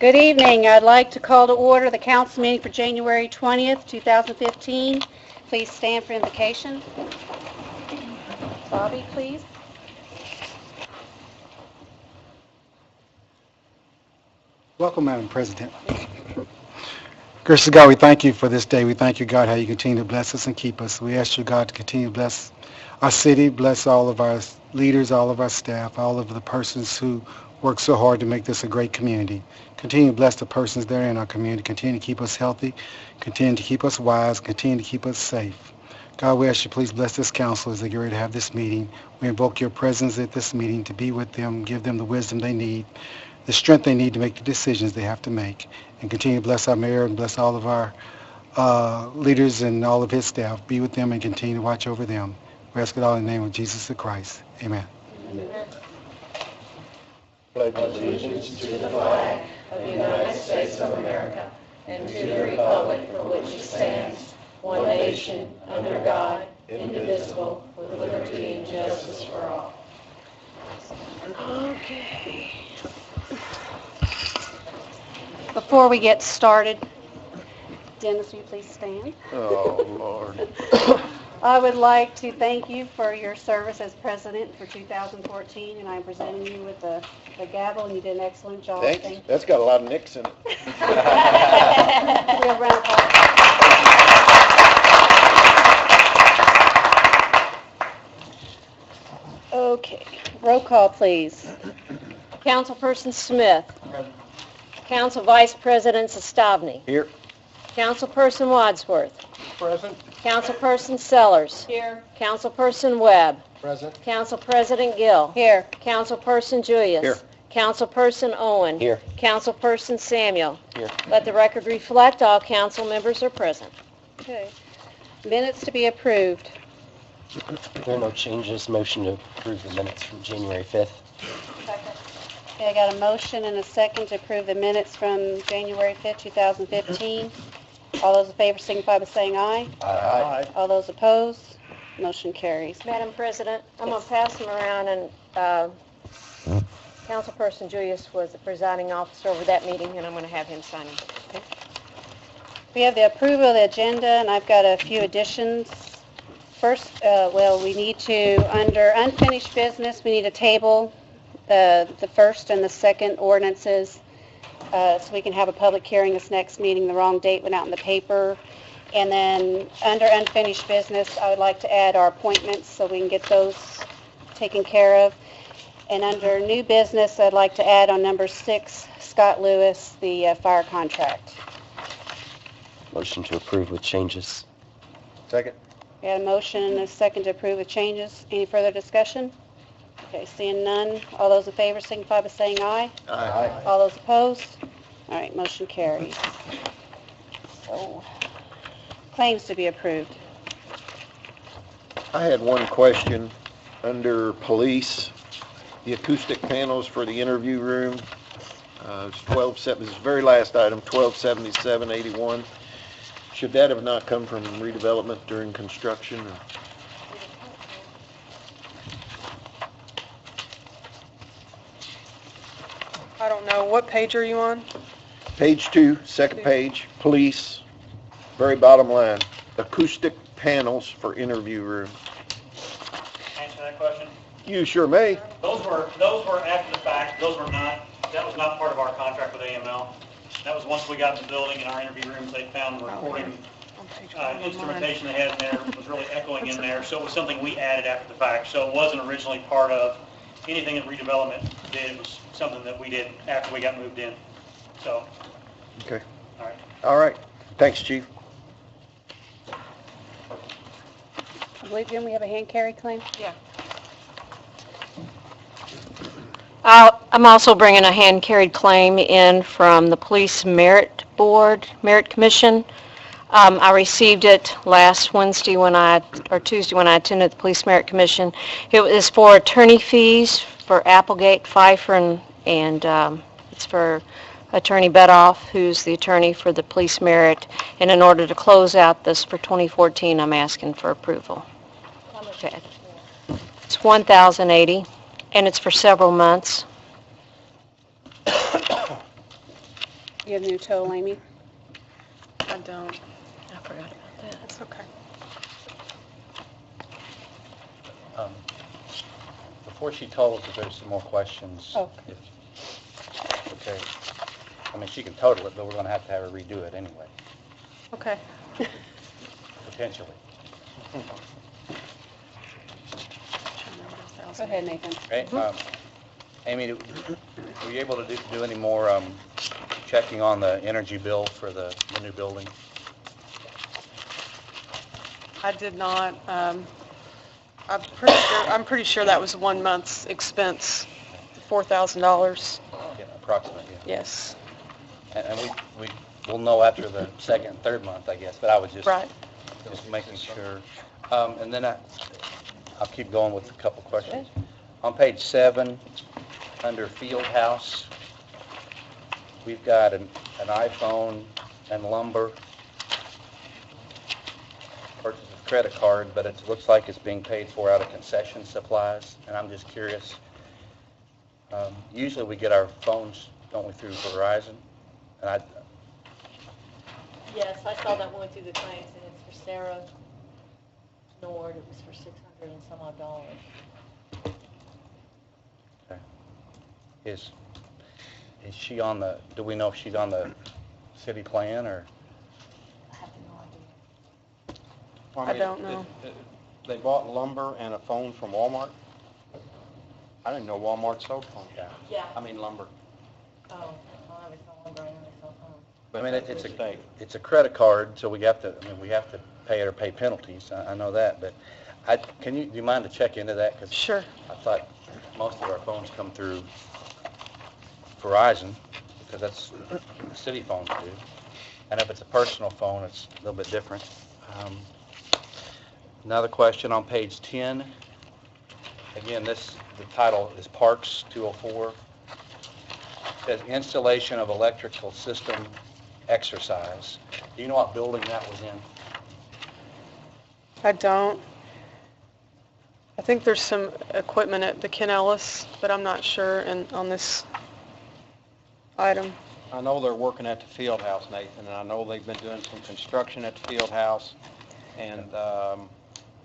Good evening. I'd like to call to order the council meeting for January 20th, 2015. Please stand for invocation. Bobby, please. Welcome, Madam President. Gracious God, we thank you for this day. We thank you, God, how you continue to bless us and keep us. We ask you, God, to continue to bless our city, bless all of our leaders, all of our staff, all of the persons who work so hard to make this a great community. Continue to bless the persons there in our community. Continue to keep us healthy. Continue to keep us wise. Continue to keep us safe. God, we ask you please bless this council as they get ready to have this meeting. We invoke your presence at this meeting to be with them, give them the wisdom they need, the strength they need to make the decisions they have to make. And continue to bless our mayor and bless all of our leaders and all of his staff. Be with them and continue to watch over them. We ask it all in the name of Jesus the Christ. Amen. Amen. Pledge allegiance to the flag of the United States of America and to the republic for which it stands, one nation, under God, indivisible, with liberty and justice for all. Okay. Before we get started, Dennis, will you please stand? Oh, Lord. I would like to thank you for your service as president for 2014, and I'm presenting you with the gavel, and you did an excellent job. Thanks. That's got a lot of nicks in it. We'll round of applause. Okay, roll call, please. Councilperson Smith. Council Vice President Sestavny. Here. Councilperson Wadsworth. Present. Councilperson Sellers. Here. Councilperson Webb. Present. Council President Gill. Here. Councilperson Julius. Here. Councilperson Owen. Here. Councilperson Samuel. Here. Let the record reflect all council members are present. Okay. Minutes to be approved. There are no changes. Motion to approve the minutes from January 5th. Okay, I got a motion and a second to approve the minutes from January 5th, 2015. All those in favor signify by saying aye. Aye. All those opposed, motion carries. Madam President, I'm going to pass them around, and Councilperson Julius was the presiding officer over that meeting, and I'm going to have him sign it. Okay? We have the approval of the agenda, and I've got a few additions. First, we need to, under unfinished business, we need to table the first and the second ordinances so we can have a public hearing this next meeting. The wrong date went out in the paper. And then under unfinished business, I would like to add our appointments so we can get those taken care of. And under new business, I'd like to add on number 6, Scott Lewis, the fire contract. Motion to approve with changes. Second. We had a motion and a second to approve with changes. Any further discussion? Okay, seeing none. All those in favor signify by saying aye. Aye. All those opposed? All right, motion carries. So, claims to be approved. I had one question under police, the acoustic panels for the interview room. It's 1270, this is the very last item, 127781. Should that have not come from redevelopment during construction? Or? I don't know. What page are you on? Page 2, second page, police, very bottom line, acoustic panels for interview room. Answer that question? You sure may. Those were after the fact. That was not part of our contract with AML. That was once we got in the building in our interview rooms, they found the recording instrumentation they had in there was really echoing in there. So it was something we added after the fact. So it wasn't originally part of anything that redevelopment did. It was something that we did after we got moved in. So. Okay. All right. All right. Thanks, Chief. I believe, Jim, we have a hand carry claim? Yeah. I'm also bringing a hand-carried claim in from the Police Merit Board, Merit Commission. I received it last Tuesday when I attended the Police Merit Commission. It was for attorney fees for Applegate, Pfeiffer, and it's for Attorney Bedoff, who's the attorney for the Police Merit. And in order to close out this for 2014, I'm asking for approval. Okay. It's $1,080, and it's for several months. You have new total, Amy? I don't. I forgot about that. It's okay. Before she totals it, there's some more questions. Oh. Okay. I mean, she can total it, but we're going to have her redo it anyway, Okay. potentially. Go ahead, Nathan. Okay, Amy, were you able to do any more checking on the energy bill for the new building? I did not. I'm pretty sure that was 1 month's expense, $4,000. Yeah, approximately, yeah. Yes. And we'll know after the second and third month, I guess, but I was just Right. making sure. And then I'll keep going with a couple questions. On page 7, under Field House, we've got an iPhone and lumber purchase of credit card, but it looks like it's being paid for out of concession supplies, and I'm just curious. Usually we get our phones, don't we, through Verizon? And Yes, I saw that one through the claims, and it's for Sarah Nord. It was for $600 and some odd dollars. Is she on the, do we know if she's on the city plan, or? I have no idea. Well, I don't know. They bought lumber and a phone from Walmart? I didn't know Walmart sold phones. Yeah. I mean lumber. Oh, well, I was no longer in the cell phone. But I mean, that's it's a mistake. it's a credit card, so we have to pay it or pay penalties. I know that, but do you mind to check into that? Because Sure. I thought most of our phones come through Verizon, because that's the city phones do. And if it's a personal phone, it's a little bit different. Another question on page 10. Again, the title is Parks 204. It says installation of electrical system exercise. Do you know what building that was in? I don't. I think there's some equipment at the Ken Ellis, but I'm not sure on this item. I know they're working at the field house, Nathan, and I know they've been doing some construction at the field house. And do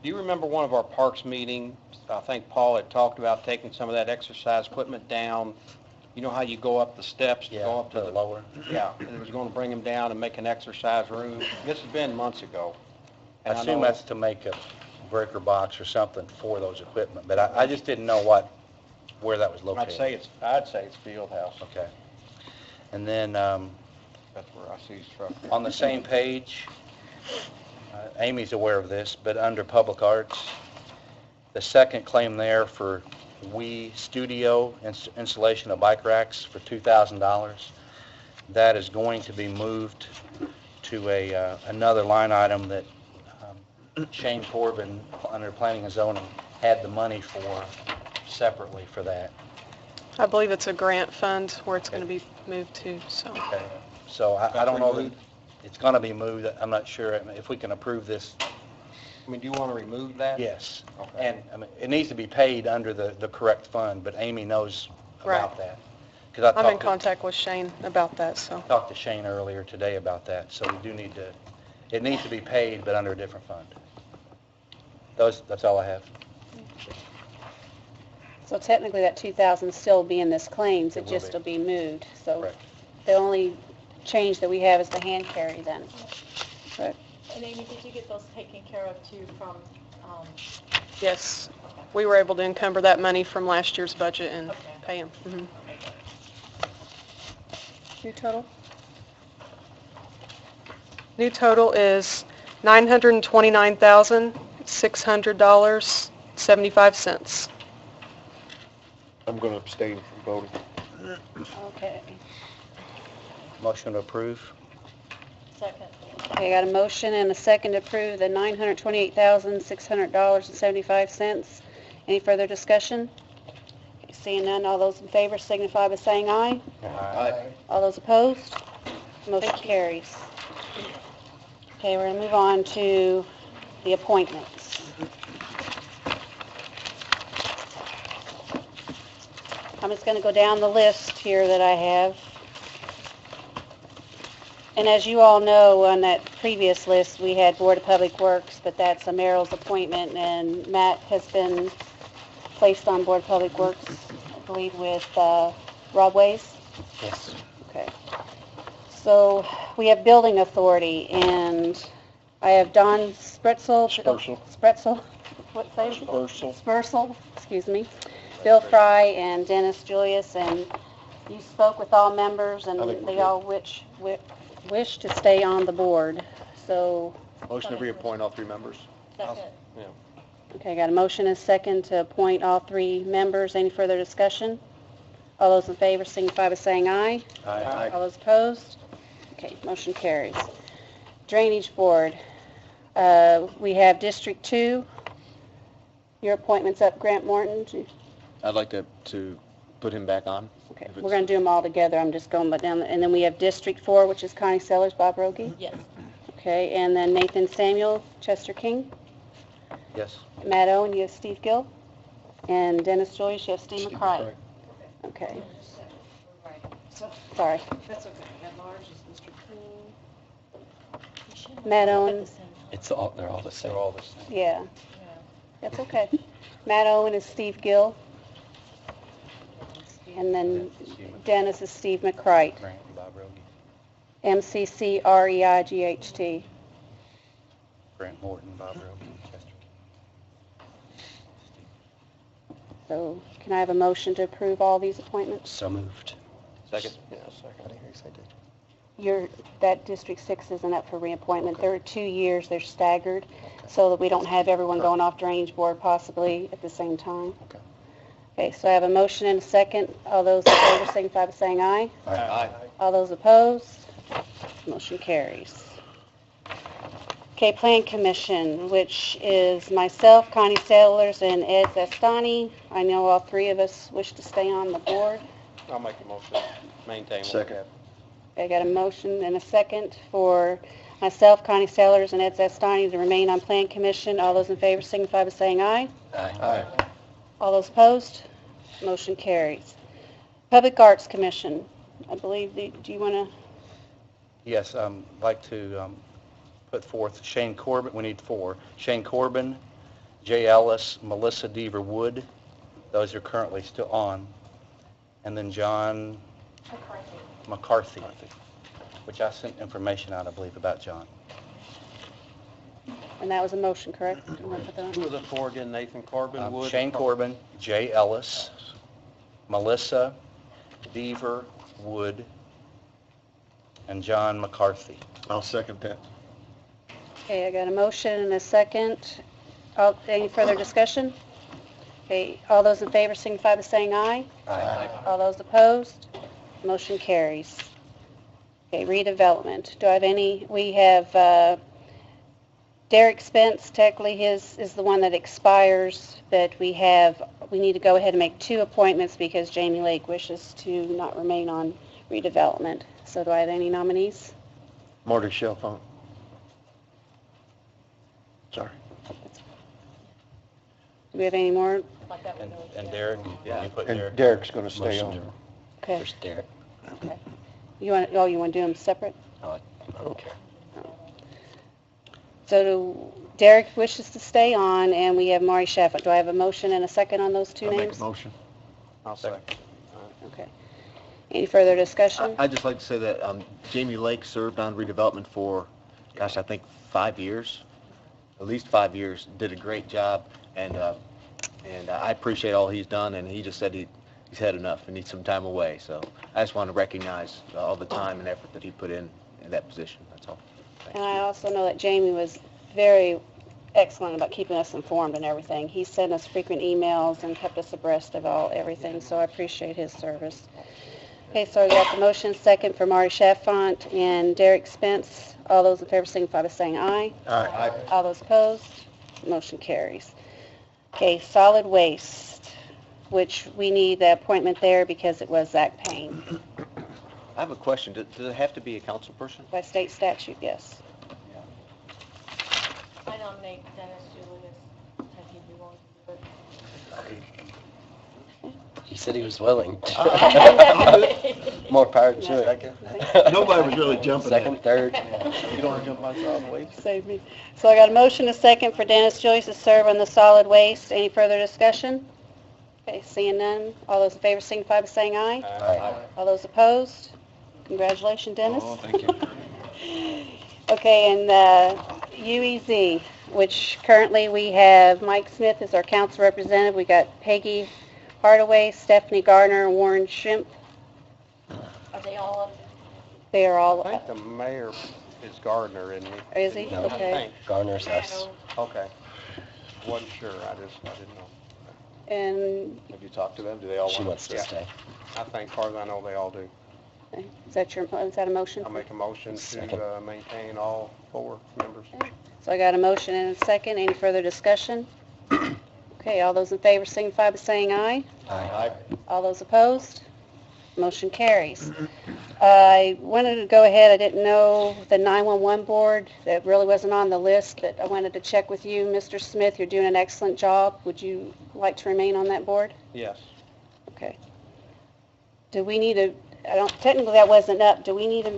you remember one of our parks meetings? I think Paul had talked about taking some of that exercise equipment down. You know how you go up the steps to go up to the lower. Yeah, and it was going to bring them down and make an exercise room. This has been months ago. I And assume know- that's to make a breaker box or something for those equipment, but I just didn't know where that was located. I'd say it's field house. Okay. And then, That's where I see his truck. on the same page, Amy's aware of this, but under Public Arts, the second claim there for Wii Studio installation of bike racks for $2,000, that is going to be moved to another line item that Shane Corbin, under Planning and Zoning, had the money for separately for that. I believe it's a grant fund where it's going to be moved to, so. Okay. So I don't know that it's going to be moved. I'm not sure if we can approve this. I mean, do you want to remove that? Yes. Okay. And, I mean, it needs to be paid under the correct fund, but Amy knows about Right. that. Because I'm in contact with Shane about that, so. talked to Shane earlier today about that, so we do need to, it needs to be paid, but under a different fund. That's all I have. So technically that 2,000 still be in this claims, It it will just be. will be moved. So Correct. the only change that we have is the hand carry then. Correct. And Amy, did you get those taken care of too from, Yes, we were able to encumber that money from last year's budget and Okay. pay them. New total? New total is $929,600.75. I'm going to abstain from voting. Okay. Motion to approve? second? Okay, I got a motion and a second to approve the $928,600.75. Any further discussion? Okay, seeing none, all those in favor signify by saying aye. Aye. All those opposed? Motion carries. Okay, we're going to move on to the appointments. I'm just going to go down the list here that I have. And as you all know, on that previous list, we had Board of Public Works, but that's a Merrill's appointment, and Matt has been placed on Board of Public Works, I believe, with Rob Ways. Yes. Okay. So we have Building Authority, and I have Don Spretzel. Spretzel. What say? Spursel, excuse me. Bill Fry and Dennis Julius, and you spoke with all members, and they all wish to stay on the board. So, Motion to reappoint all 3 members. Second. okay, I got a motion and a second to appoint all 3 members. Any further discussion? All those in favor signify by saying aye. Aye. All those opposed? Okay, motion carries. Drainage Board, we have District 2. Your appointment's up, Grant Morton. I'd like to put him back on. Okay, we're going to do them all together. I'm just going down. And then we have District 4, which is Connie Sellers, Bob Rogie. Yes. Okay, and then Nathan Samuel, Chester King. Yes. Matt Owen, you have Steve Gill. And Dennis Joyce, you have Steve McCray. Okay. Sorry. That's okay. At large is Mr. Coon. Matt Owen. They're all the same. They're all the same. Yeah, that's okay. Matt Owen is Steve Gill. And then Dennis is Steve McCray. Grant and Bob Rogie. M-C-C-R-E-I-G-H-T. Grant Morton, Bob Rogie, Chester. So can I have a motion to approve all these appointments? So moved. Second? That District 6 isn't up for reappointment. There are 2 years, they're staggered, so that we don't have everyone going off Drainage Board possibly at the same time. Okay. Okay, so I have a motion and a second. All those in favor signify by saying aye. Aye. All those opposed? Motion carries. Okay, Plan Commission, which is myself, Connie Sellers, and Ed Zastani. I know all 3 of us wish to stay on the board. I'll make the motion, maintain what we Second. have. I got a motion and a second for myself, Connie Sellers, and Ed Zastani to remain on Plan Commission. All those in favor signify by saying aye. Aye. All those opposed? Motion carries. Public Arts Commission, I believe, do you want to, Yes, I'd like to put forth Shane Corbin. We need 4. Shane Corbin, Jay Ellis, Melissa Deaver Wood. Those are currently still on. And then John McCarthy, which I sent information out, I believe, about John. and that was a motion, correct? Do you want to put that on? Who were the 4 again? Nathan Corbin, Wood? Shane Corbin, Jay Ellis, Melissa Deaver Wood, and John McCarthy. I'll second that. Okay, I got a motion and a second. Any further discussion? Okay, all those in favor signify by saying aye. Aye. All those opposed? Motion carries. Okay, redevelopment. Do I have any? We have Derek Spence, technically his is the one that expires, but we need to go ahead and make 2 appointments because Jamie Lake wishes to not remain on redevelopment. So do I have any nominees? Marty Chalfont. Sorry. Do we have any more? Like that one. And Derek, you put Derek. And Derek's going to stay Motion on. to- Okay. There's Derek. Okay. You want to do them separate? I don't care. So Derek wishes to stay on, and we have Maury Sheffield. Do I have a motion and a second on those 2 I'll make names? a motion. I'll second. Okay. Any further discussion? I'd just like to say that Jamie Lake served on redevelopment for, I think 5 years, at least 5 years, did a great job, and I appreciate all he's done, and he just said he's had enough and needs some time away. So I just want to recognize all the time and effort that he put in that position. That's all. And I also know that Jamie was very excellent about keeping us informed and everything. He sent us frequent emails and kept us abreast of everything, so I appreciate his service. Okay, so we got the motion second for Maury Chalfont and Derek Spence. All those in favor signify by saying aye. Aye. All those opposed? Motion carries. Okay, Solid Waste, which we need the appointment there because it was Zach Payne. I have a question. Does it have to be a council person? By state statute, yes. I nominate Dennis Julius. I think he belongs to do it. said he was willing. I- More power to it. Nobody was really jumping at Second, third. You don't want to jump on solid waste? Save me. So I got a motion, a second for Dennis Joyce to serve on the solid waste. Any further discussion? Okay, seeing none. All those in favor signify by saying aye. Aye. All those opposed? Congratulations, Dennis. Oh, thank you. Okay, and UEZ, which currently we have Mike Smith as our council representative. We got Peggy Hardaway, Stephanie Gardner, and Warren Schimpf. Are they all up? They are all, I think the mayor is Gardner, isn't he? is he? No. I Okay. think. Garner's us. Okay. Wasn't sure, I didn't know. And Have you talked to them? Do they all She want wants to Yeah. stay. I think, as far as I know, they all do. is that a motion? I'll make a motion Second. to maintain all 4 members. So I got a motion and a second. Any further discussion? Okay, all those in favor signify by saying aye. Aye. All those opposed? Motion carries. I wanted to go ahead, I didn't know the 911 board, that really wasn't on the list, but I wanted to check with you, Mr. Smith, you're doing an excellent job. Would you like to remain on that board? Yes. Okay. Do we need to, technically that wasn't up, do we need to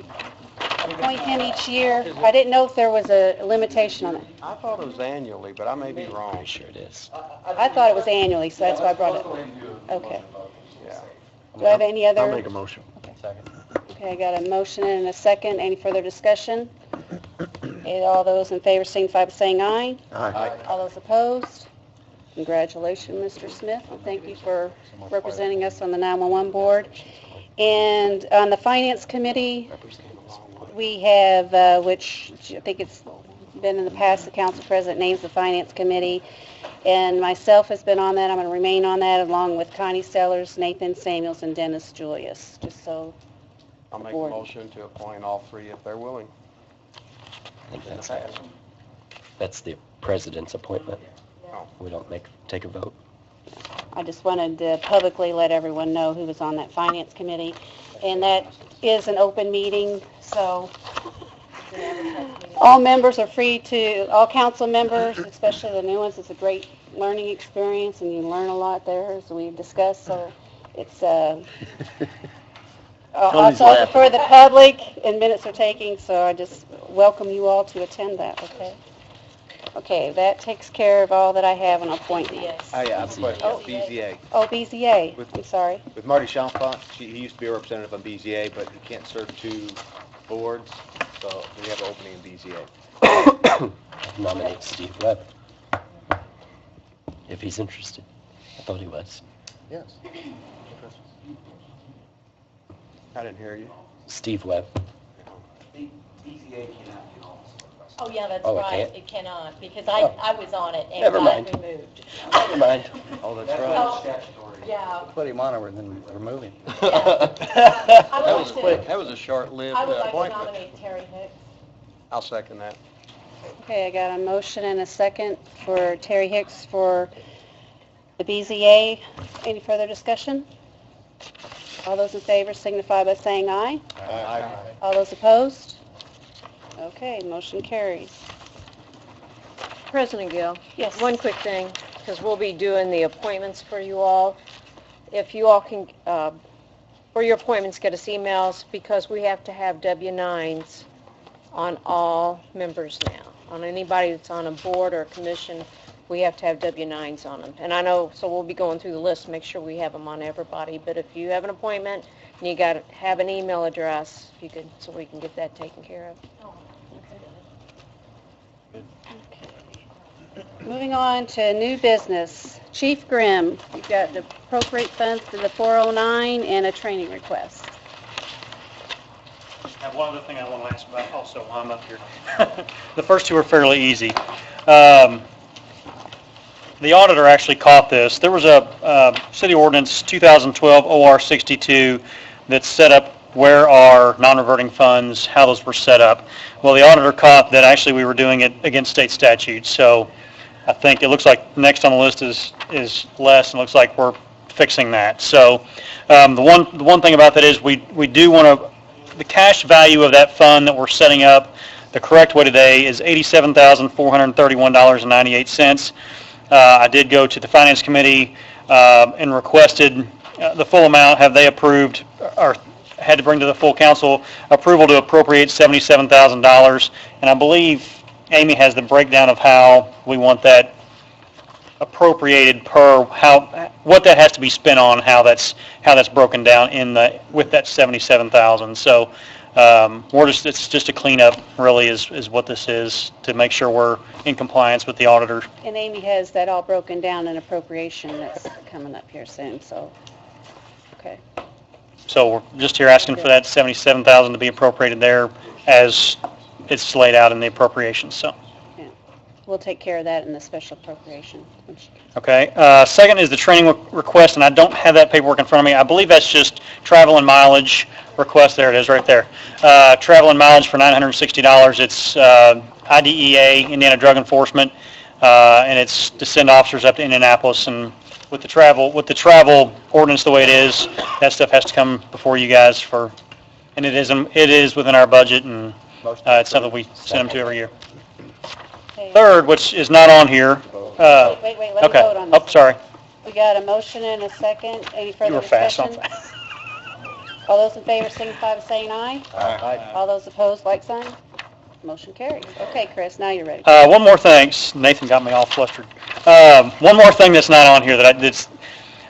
appoint him each year? I didn't know if there was a limitation on it. I thought it was annually, but I may be wrong. Pretty sure it is. I thought it was annually, so that's why I brought it. Okay. Yeah. Do I have any other? I'll make a motion. Second. Okay, I got a motion and a second. Any further discussion? And all those in favor signify by saying aye. Aye. All those opposed? Congratulations, Mr. Smith. and Thank you for representing us on the 911 board. And on the Finance Committee, we have, which I think it's been in the past, the council president names the Finance Committee. And myself has been on that. I'm going to remain on that along with Connie Sellers, Nathan Samuels, and Dennis Julius, just so. I'll make a Board. motion to appoint all 3 if they're willing. I think that's the president's appointment. Oh. We don't take a vote. I just wanted to publicly let everyone know who was on that Finance Committee. And that is an open meeting, so all members are free to, all council members, especially the new ones, it's a great learning experience, and you learn a lot there, as we discussed, so it's, Tony's also for the public, and minutes are taking, so I just welcome you all to attend that, okay? Okay, that takes care of all that I have on appointments. Yes. I have a question. Oh. BZA. Oh, BZA, With- I'm sorry. With Marty Champfont, he used to be a representative on BZA, but he can't serve 2 boards, so we have an opening in BZA. I'd nominate Steve Webb. If he's interested. I thought he was. Yes. I didn't hear you. Steve Webb. Oh, yeah, that's Oh, it right. can't? It cannot, because Oh. I was on it and Never got mind. removed. Never mind. Oh, that's right. Oh, yeah. Put him on and then remove him. I would That was like to- quick. That was a short-lived I would like to appointment. nominate Terry Hicks. I'll second that. Okay, I got a motion and a second for Terry Hicks for the BZA. Any further discussion? All those in favor signify by saying aye. Aye. All those opposed? Okay, motion carries. President Gill, Yes. one quick thing, because we'll be doing the appointments for you all. If you all can, for your appointments, get us emails, because we have to have W-9s on all members now. On anybody that's on a board or a commission, we have to have W-9s on them. And I know, so we'll be going through the list, make sure we have them on everybody. But if you have an appointment and you got to have an email address, if you could, so we can get that taken care of. Moving on to new business. Chief Grimm, you've got the appropriate funds to the 409 and a training request. I have one other thing I want to ask about also while I'm up here. The first 2 are fairly easy. The auditor actually caught this. There was a city ordinance 2012 OR 62 that set up where our non-reverting funds, how those were set up. Well, the auditor caught that actually we were doing it against state statutes. So I think it looks like next on the list is less, and it looks like we're fixing that. So the one thing about that is we do want to, the cash value of that fund that we're setting up, the correct way today is $87,431.98. I did go to the Finance Committee and requested the full amount, have they approved, or had to bring to the full council approval to appropriate $77,000. And I believe Amy has the breakdown of how we want that appropriated per what that has to be spent on, how that's broken down with that 77,000. So it's just a cleanup, really, is what this is, to make sure we're in compliance with the auditor. And Amy has that all broken down in appropriation that's coming up here soon, so, okay. So we're just here asking for that 77,000 to be appropriated there as it's laid out in the appropriations, so. We'll take care of that in the special appropriation. Okay. Second is the training request, and I don't have that paperwork in front of me. I believe that's just travel and mileage request. There it is, right there. Travel and mileage for $960. It's IDEA, Indiana Drug Enforcement, and it's to send officers up to Indianapolis. And with the travel ordinance the way it is, that stuff has to come before you guys and it is within our budget, and it's something we send them to every year. Third, which is not on here. Wait, let me vote on this. Oh, sorry. We got a motion and a second. Any You further were fast. discussion? All those in favor signify by saying aye. Aye. All those opposed, like sign. Motion carries. Okay, Chris, now you're ready. One more thing. Nathan got me all flustered. One more thing that's not on here that's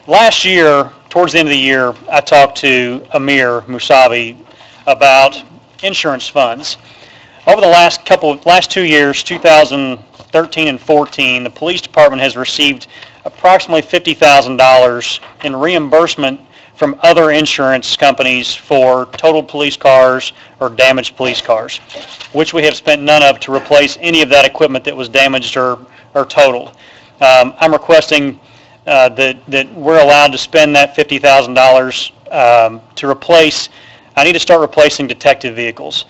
last year, towards the end of the year, I talked to Amir Musavi about insurance funds. Over the last 2 years, 2013 and 14, the police department has received approximately $50,000 in reimbursement from other insurance companies for totaled police cars or damaged police cars, which we have spent none of to replace any of that equipment that was damaged or totaled. I'm requesting that we're allowed to spend that $50,000 to replace. I need to start replacing detective vehicles.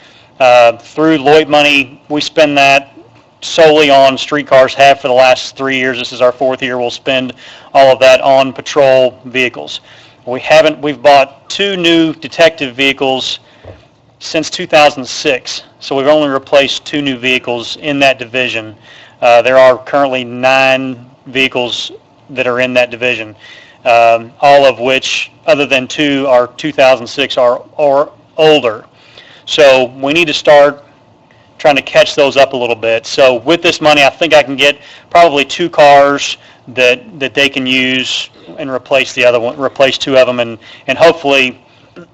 Through Lloyd money, we spend that solely on streetcars, have for the last 3 years. This is our 4th year. We'll spend all of that on patrol vehicles. We've bought 2 new detective vehicles since 2006, so we've only replaced 2 new vehicles in that division. There are currently 9 vehicles that are in that division, all of which, other than 2, are 2006 or older. So we need to start trying to catch those up a little bit. So with this money, I think I can get probably 2 cars that they can use and replace 2 of them, and hopefully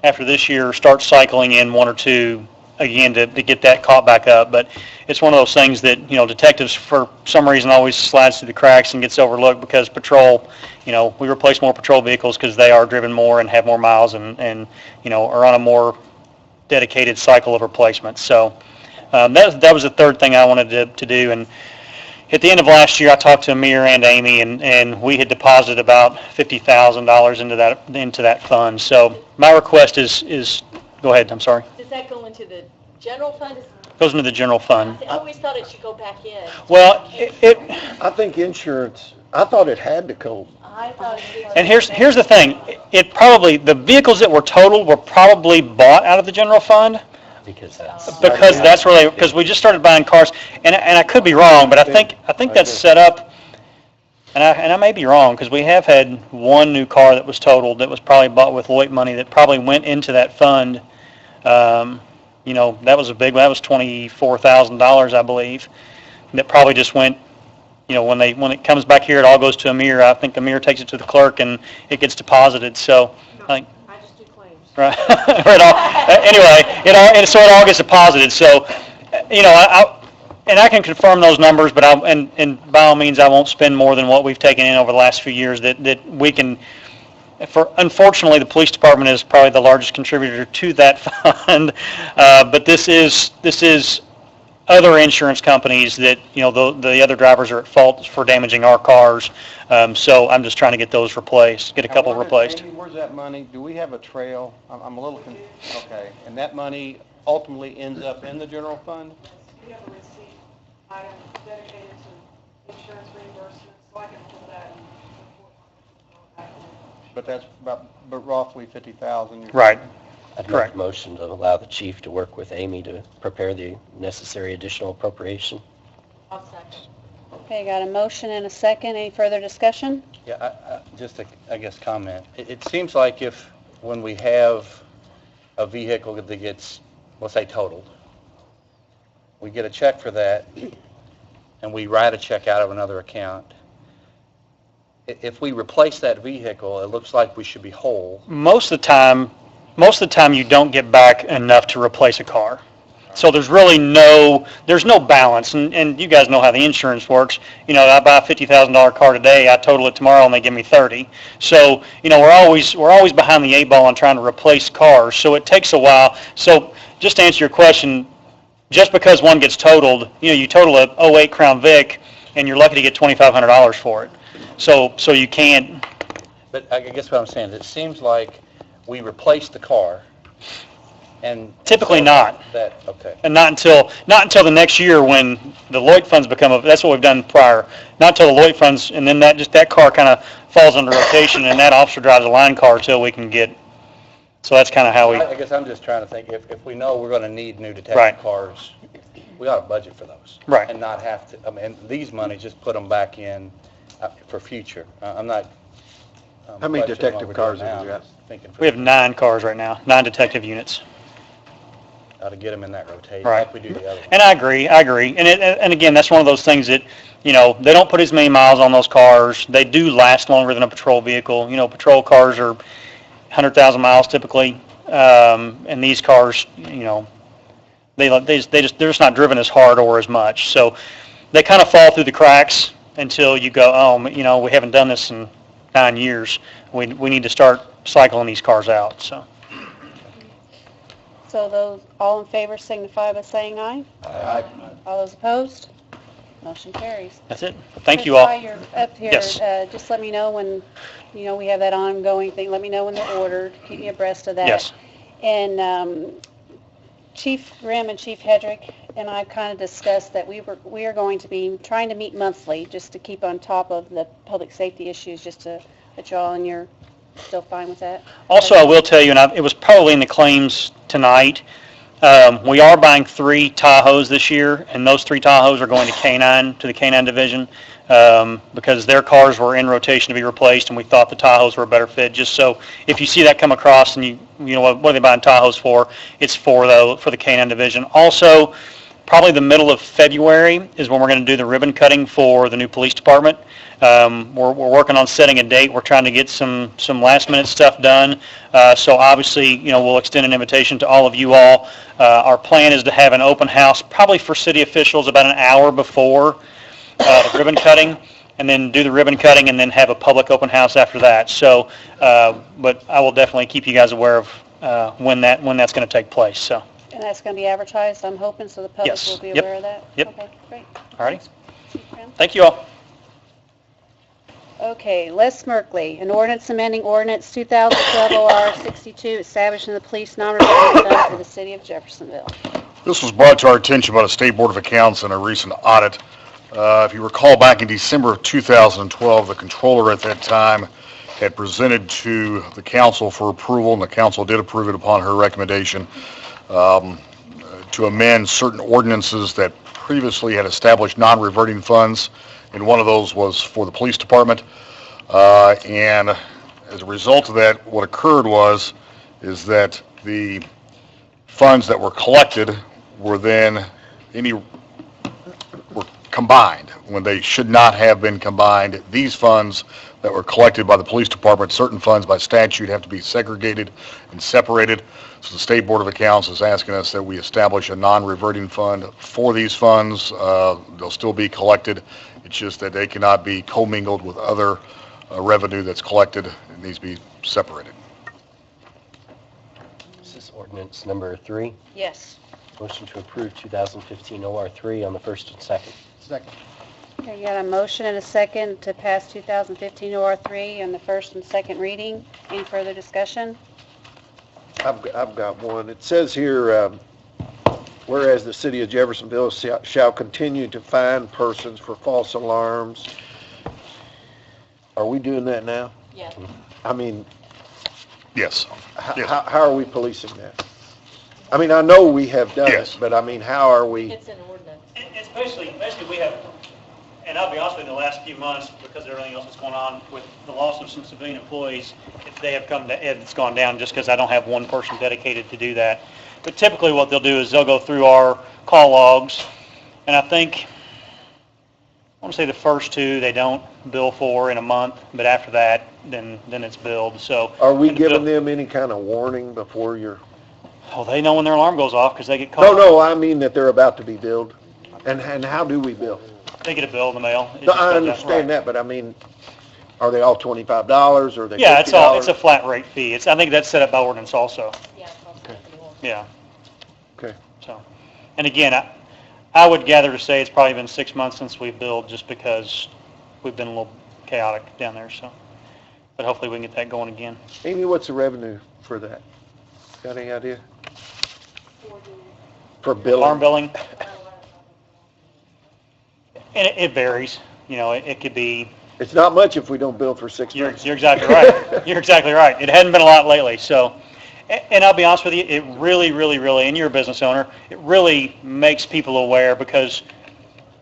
after this year start cycling in 1 or 2 again to get that caught back up. But it's one of those things that, detectives for some reason always slides through the cracks and gets overlooked, because patrol, we replace more patrol vehicles because they are driven more and have more miles and are on a more dedicated cycle of replacement. So that was the third thing I wanted to do. And at the end of last year, I talked to Amir and Amy, and we had deposited about $50,000 into that fund. So my request is go ahead. I'm sorry. Does that go into the general fund? Goes into the general fund. I always thought it should go back in. Well, I think insurance, I thought it had to go. I thought it was. and here's the thing. The vehicles that were totaled were probably bought out of the general fund. Because that's... Because we just started buying cars, and I could be wrong, but I think that's set up, and I may be wrong, because we have had 1 new car that was totaled that was probably bought with Lloyd money that probably went into that fund. That was a big one. That was $24,000, I believe. That probably just went, when it comes back here, it all goes to Amir. I think Amir takes it to the clerk and it gets deposited. So I think. I just do claims. Right. Anyway, so it all gets deposited. So, I can confirm those numbers, but and by all means, I won't spend more than what we've taken in over the last few years. That we can. Unfortunately, the police department is probably the largest contributor to that fund, but this is other insurance companies that the other drivers are at fault for damaging our cars. So I'm just trying to get those replaced, get a couple replaced. Amy, where's that money? Do we have a trail? I'm a little okay. And that money ultimately ends up in the general fund? We have a receipt item dedicated to insurance reimbursement, so I can pull that and report on it. But that's but roughly 50,000. Right. I'd make Correct. a motion to allow the chief to work with Amy to prepare the necessary additional appropriation. I'll second. Okay, got a motion and a second. Any further discussion? Yeah, just a, I guess, comment. It seems like when we have a vehicle that gets, let's say, totaled, we get a check for that, and we write a check out of another account. If we replace that vehicle, it looks like we should be whole. Most of the time you don't get back enough to replace a car. So there's no balance, and you guys know how the insurance works. You know, I buy a $50,000 car today, I total it tomorrow, and they give me 30. So, you know, we're always behind the 8 ball on trying to replace cars, so it takes a while. So just to answer your question, just because one gets totaled, you know, you total a 08 Crown Vic, and you're lucky to get $2,500 for it. So you can't. But I guess what I'm saying, it seems like we replace the car, and Typically not. Okay. And not until the next year when the Lloyd funds that's what we've done prior. Not until the Lloyd funds, and then that car kind of falls under rotation, and that officer drives a line car until we can get. So that's kind of how we. I guess I'm just trying to think, if we know we're going to need new detective Right. cars, we ought to budget for those. Right. And not have to, I mean, these monies, just put them back in for future. I'm not. How many questioning what detective we're cars doing have now. you got? I'm just thinking for We have 9 cars right now, 9 detective units. How to get them in that rotation, Right. like we do the other ones. And I agree. And again, that's one of those things that, you know, they don't put as many miles on those cars. They do last longer than a patrol vehicle. You know, patrol cars are 100,000 miles typically, and these cars, you know, they're just not driven as hard or as much. So they kind of fall through the cracks until you go, oh, you know, we haven't done this in 9 years. We need to start cycling these cars out. So those, all in favor signify by saying aye. Aye. All those opposed? Motion carries. That's it. Thank you Chris, all. While you're up here, Yes. just let me know when, you know, we have that ongoing thing. Let me know when they're ordered. Keep me abreast of that. Yes. And Chief Grimm and Chief Hedrick and I kind of discussed that we are going to be trying to meet monthly just to keep on top of the public safety issues, just to let you all, and you're still fine with that? Also, I will tell you, and it was probably in the claims tonight, we are buying 3 Tahoes this year, and those 3 Tahoes are going to the K-9 division, because their cars were in rotation to be replaced, and we thought the Tahoes were a better fit. Just so if you see that come across and you know what are they buying Tahoes for, it's for the K-9 division. Also, probably the middle of February is when we're going to do the ribbon cutting for the new police department. We're working on setting a date. We're trying to get some last minute stuff done. So obviously, you know, we'll extend an invitation to all of you all. Our plan is to have an open house probably for city officials about an hour before the ribbon cutting, and then do the ribbon cutting, and then have a public open house after that. So, but I will definitely keep you guys aware of when that's going to take place. So, And that's going to be advertised, I'm hoping, so the public Yes. will be Yep. aware of that? Yep. Okay, great. all righty. Chief Grimm? Thank you all. Okay, Les Merkley, an ordinance amending ordinance 2012 OR 62, establishing the police non-revolving fund for the city of Jeffersonville. This was brought to our attention by the State Board of Accounts in a recent audit. If you recall, back in December of 2012, the controller at that time had presented to the council for approval, and the council did approve it upon her recommendation, to amend certain ordinances that previously had established non-reverting funds, and one of those was for the police department. And as a result of that, what occurred is that the funds that were collected were then were combined when they should not have been combined. These funds that were collected by the police department, certain funds by statute have to be segregated and separated. So the State Board of Accounts is asking us that we establish a non-reverting fund for these funds. They'll still be collected. It's just that they cannot be commingled with other revenue that's collected. It needs to be separated. This is ordinance number 3. Yes. Motion to approve 2015 OR3 on the first and second. Second. Okay, you got a motion and a second to pass 2015 OR 3 on the first and second reading. Any further discussion? I've got one. It says here, whereas the city of Jeffersonville shall continue to fine persons for false alarms. Are we doing that now? Yes. I mean, Yes. Yes. how are we policing that? I mean, I know we have done Yes. it, but I mean, how are we? It's an ordinance. It's basically we have And I'll be honest with you, in the last few months, because of everything else that's going on with the loss of some civilian employees, they have come to, it's gone down just because I don't have one person dedicated to do that. But typically what they'll do is they'll go through our call logs, and I think, I want to say the first two they don't bill for in a month, but after that, then it's billed, so. Are we giving them any kind of warning before you're, Oh, they know when their alarm goes off because they get called. no, I mean that they're about to be billed? And how do we bill? They get a bill in the mail. It No, just I goes out. understand that, but I mean, are they all $25 or are they $50? Yeah, it's a flat rate fee. I think that's set up by ordinance also. Yeah, it's also pretty well. Yeah. Okay. So, and again, I would gather to say it's probably been 6 months since we've billed just because we've been a little chaotic down there, so. But hopefully we can get that going again. Amy, what's the revenue for that? Got any idea? For billing? Alarm billing, and it varies. You know, it could be, It's not much if we don't bill for 6 you're months. exactly right. You're exactly right. It hadn't been a lot lately, so. And I'll be honest with you, it really, and you're a business owner, it really makes people aware because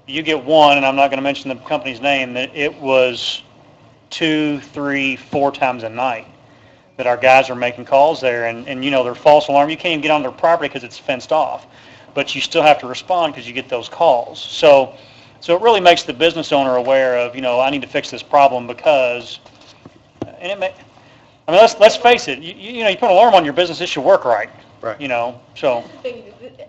you get one, and I'm not going to mention the company's name, that it was 2, 3, 4 times a night that our guys are making calls there, and you know, they're false alarm. You can't even get on their property because it's fenced off, but you still have to respond because you get those calls. So it really makes the business owner aware of, you know, I need to fix this problem because, and it may, I mean, let's face it, you know, you put an alarm on your business, it should work right. Right. You know, so,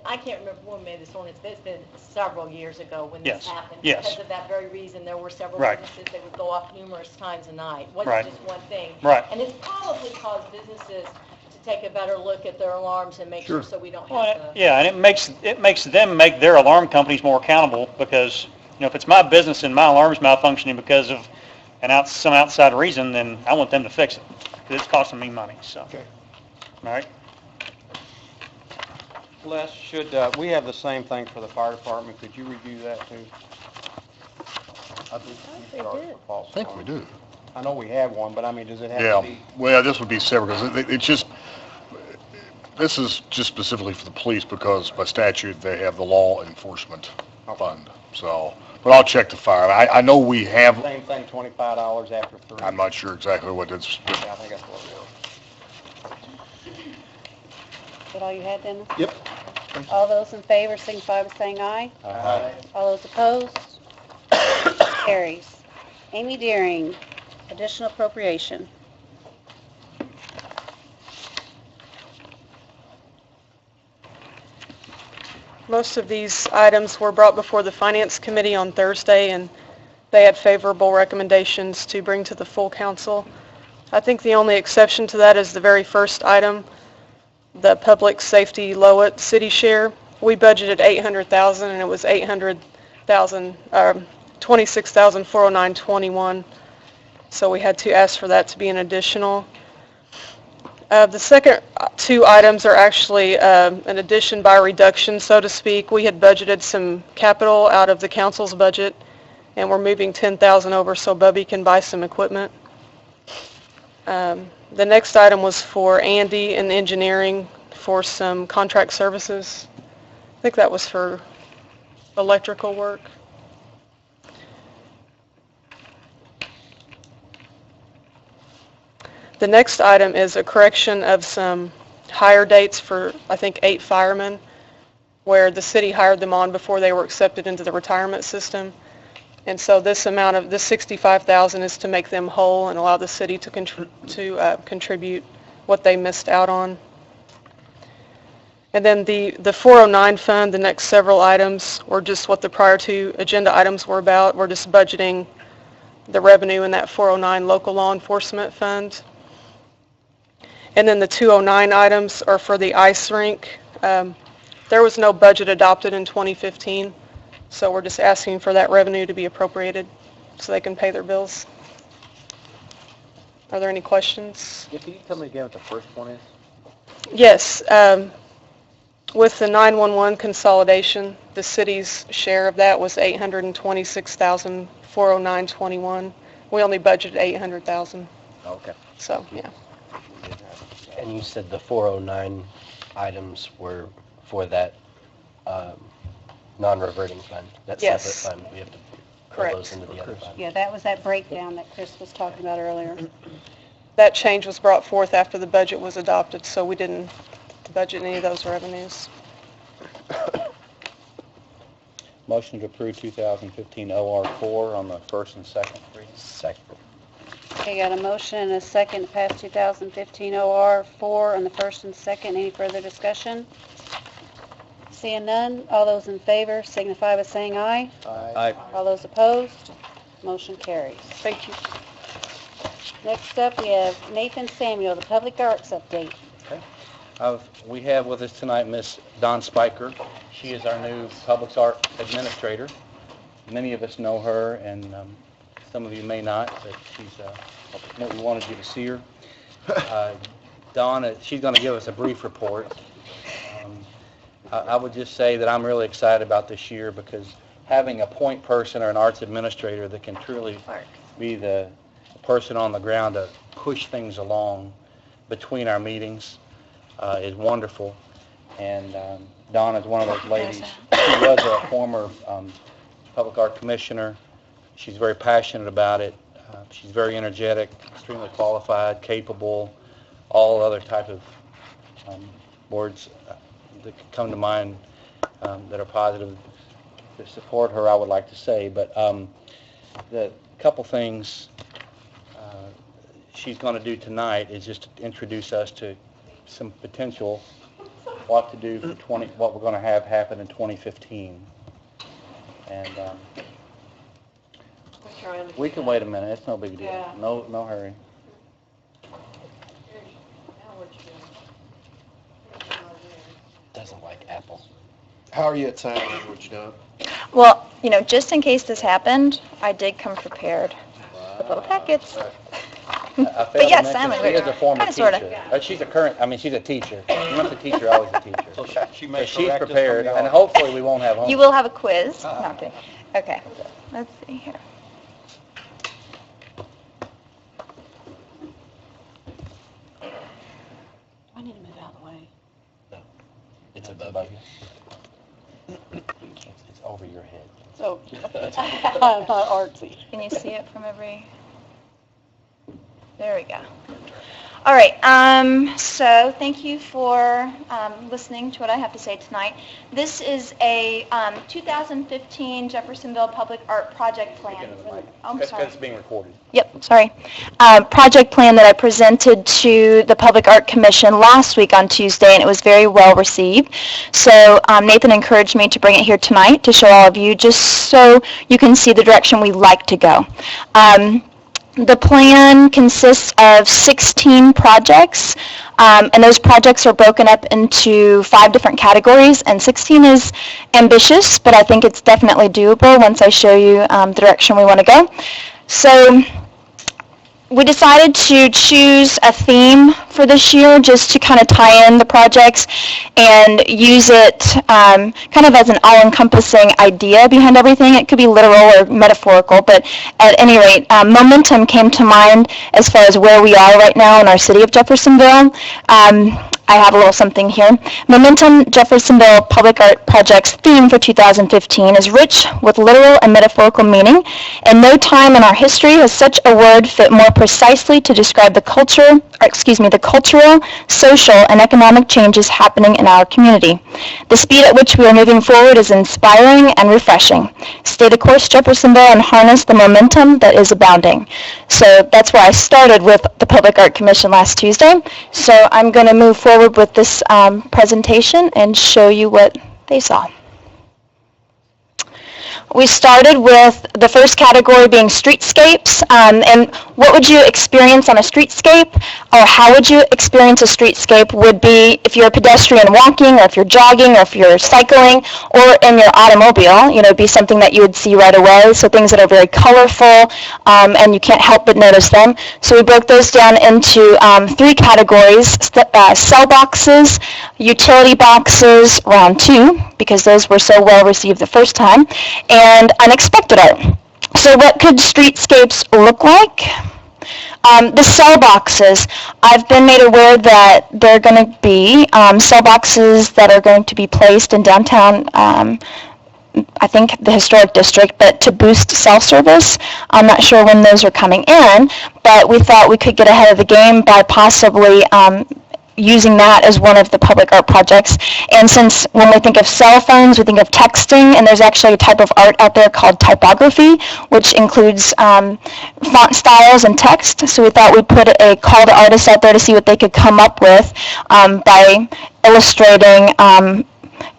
I can't remember when made this ordinance, but it's been several years ago when this Yes, happened. yes. Because of that very reason, there were several Right. businesses that would go off numerous times a night. It Right. wasn't just one thing. Right. And it's probably caused businesses to take a better look at their alarms and make sure so we don't well, have to. yeah, and it makes them make their alarm companies more accountable because, you know, if it's my business and my alarm's malfunctioning because of some outside reason, then I want them to fix it because it's costing me money, so. Okay. All right? Les, we have the same thing for the fire department. Could you review that too? I think you started for false I think we alarm. do. I know we have one, but I mean, does it have Yeah, to be? well, this would be separate because it's just, this is just specifically for the police because by statute, they have the law enforcement fund. So, but I'll check the fire. I know we have, Same thing, $25 after 3. I'm not sure exactly what it's, Yeah, I think that's what it is. Is that all you had, Dennis? Yep. All those in favor signify by saying aye. Aye. All those opposed? Carries. Amy Deering, additional appropriation. Most of these items were brought before the Finance Committee on Thursday, and they had favorable recommendations to bring to the full council. I think the only exception to that is the very first item, the Public Safety Lowit City Share. We budgeted $800,000, and it was $26,409.21, so we had to ask for that to be an additional. The second two items are actually an addition by reduction, so to speak. We had budgeted some capital out of the council's budget, and we're moving $10,000 over so Bubby can buy some equipment. The next item was for Andy in engineering for some contract services. I think that was for electrical work. The next item is a correction of some hire dates for, I think, 8 firemen, where the city hired them on before they were accepted into the retirement system. And so this amount of, this $65,000 is to make them whole and allow the city to contribute what they missed out on. And then the 409 fund, the next several items were just what the prior two agenda items were about. We're just budgeting the revenue in that 409 local law enforcement fund. And then the 209 items are for the ice rink. There was no budget adopted in 2015, so we're just asking for that revenue to be appropriated so they can pay their bills. Are there any questions? Yeah, can you tell me again what the first one is? Yes. With the 911 consolidation, the city's share of that was $826,409.21. We only budgeted $800,000, Okay. so, yeah. And you said the 409 items were for that non-reverting fund, that Yes. separate fund we have to, pull Correct. those into the other fund. Yeah, that was that breakdown that Chris was talking about earlier. That change was brought forth after the budget was adopted, so we didn't budget any of those revenues. Motion to approve 2015 OR4 on the first and second reading. Second. Okay, got a motion and a second to pass 2015 OR 4 on the first and second. Any further discussion? Seeing none, all those in favor signify by saying aye. Aye. All those opposed, motion carries. Thank you. Next up, we have Nathan Samuel, the Public Arts update. We have with us tonight Miss Dawn Spiker. She is our new Public Art Administrator. Many of us know her, and some of you may not, but we wanted you to see her. Dawn, she's going to give us a brief report. I would just say that I'm really excited about this year because having a point person or an arts administrator that can truly be the person on the ground to push things along between our meetings is wonderful. And Dawn is one of those ladies. She was a former public art commissioner. She's very passionate about it. She's very energetic, extremely qualified, capable, all other type of words that could come to mind that are positive to support her, I would like to say. But the couple things she's going to do tonight is just to introduce us to some potential what to do for what we're going to have happen in 2015. And we can wait a minute. It's no big deal. Yeah. No hurry. Doesn't like apple. How are you at sign language, Don? Well, just in case this happened, I did come prepared with little packets. I failed But yes, to mention, Simon, she is a former kinda, sorta. teacher. She's a teacher. Once a teacher, always a teacher. So she may So she's correct us from prepared, the and off. hopefully we won't have homework. You will have a quiz. No, I'm kidding. Okay, let's see here. I need to move out of the way. It's above you. It's over your head. So, I'm not artsy. Can you see it from every? There we go. All right, so thank you for listening to what I have to say tonight. This is a 2015 Jeffersonville Public Art Project Plan. Oh, I'm Because sorry. it's being recorded. Yep, sorry. Project plan that I presented to the Public Art Commission last week on Tuesday, and it was very well received. So Nathan encouraged me to bring it here tonight to show all of you, just so you can see the direction we like to go. The plan consists of 16 projects, and those projects are broken up into 5 different categories, and 16 is ambitious, but I think it's definitely doable once I show you the direction we want to go. So we decided to choose a theme for this year just to kind of tie in the projects and use it kind of as an all-encompassing idea behind everything. It could be literal or metaphorical, but at any rate, momentum came to mind as far as where we are right now in our city of Jeffersonville. I have a little something here. Momentum Jeffersonville Public Art Project's theme for 2015 is rich with literal and metaphorical meaning, and no time in our history has such a word fit more precisely to describe the cultural, social, and economic changes happening in our community. The speed at which we are moving forward is inspiring and refreshing. Stay the course, Jeffersonville, and harness the momentum that is abounding. So that's where I started with the Public Art Commission last Tuesday. So I'm going to move forward with this presentation and show you what they saw. We started with the first category being streetscapes, and what would you experience on a streetscape, or how would you experience a streetscape would be if you're a pedestrian walking, or if you're jogging, or if you're cycling, or in your automobile, it'd be something that you would see right away, so things that are very colorful, and you can't help but notice them. So we broke those down into 3 categories: cell boxes, utility boxes, round 2, because those were so well received the first time, and unexpected art. So what could streetscapes look like? The cell boxes. I've been made aware that there are going to be cell boxes that are going to be placed in downtown I think, the historic district, but to boost self-service. I'm not sure when those are coming in, but we thought we could get ahead of the game by possibly using that as one of the public art projects. And since when we think of cell phones, we think of texting, and there's actually a type of art out there called typography, which includes font styles and text. So we thought we'd put a call to artists out there to see what they could come up with by illustrating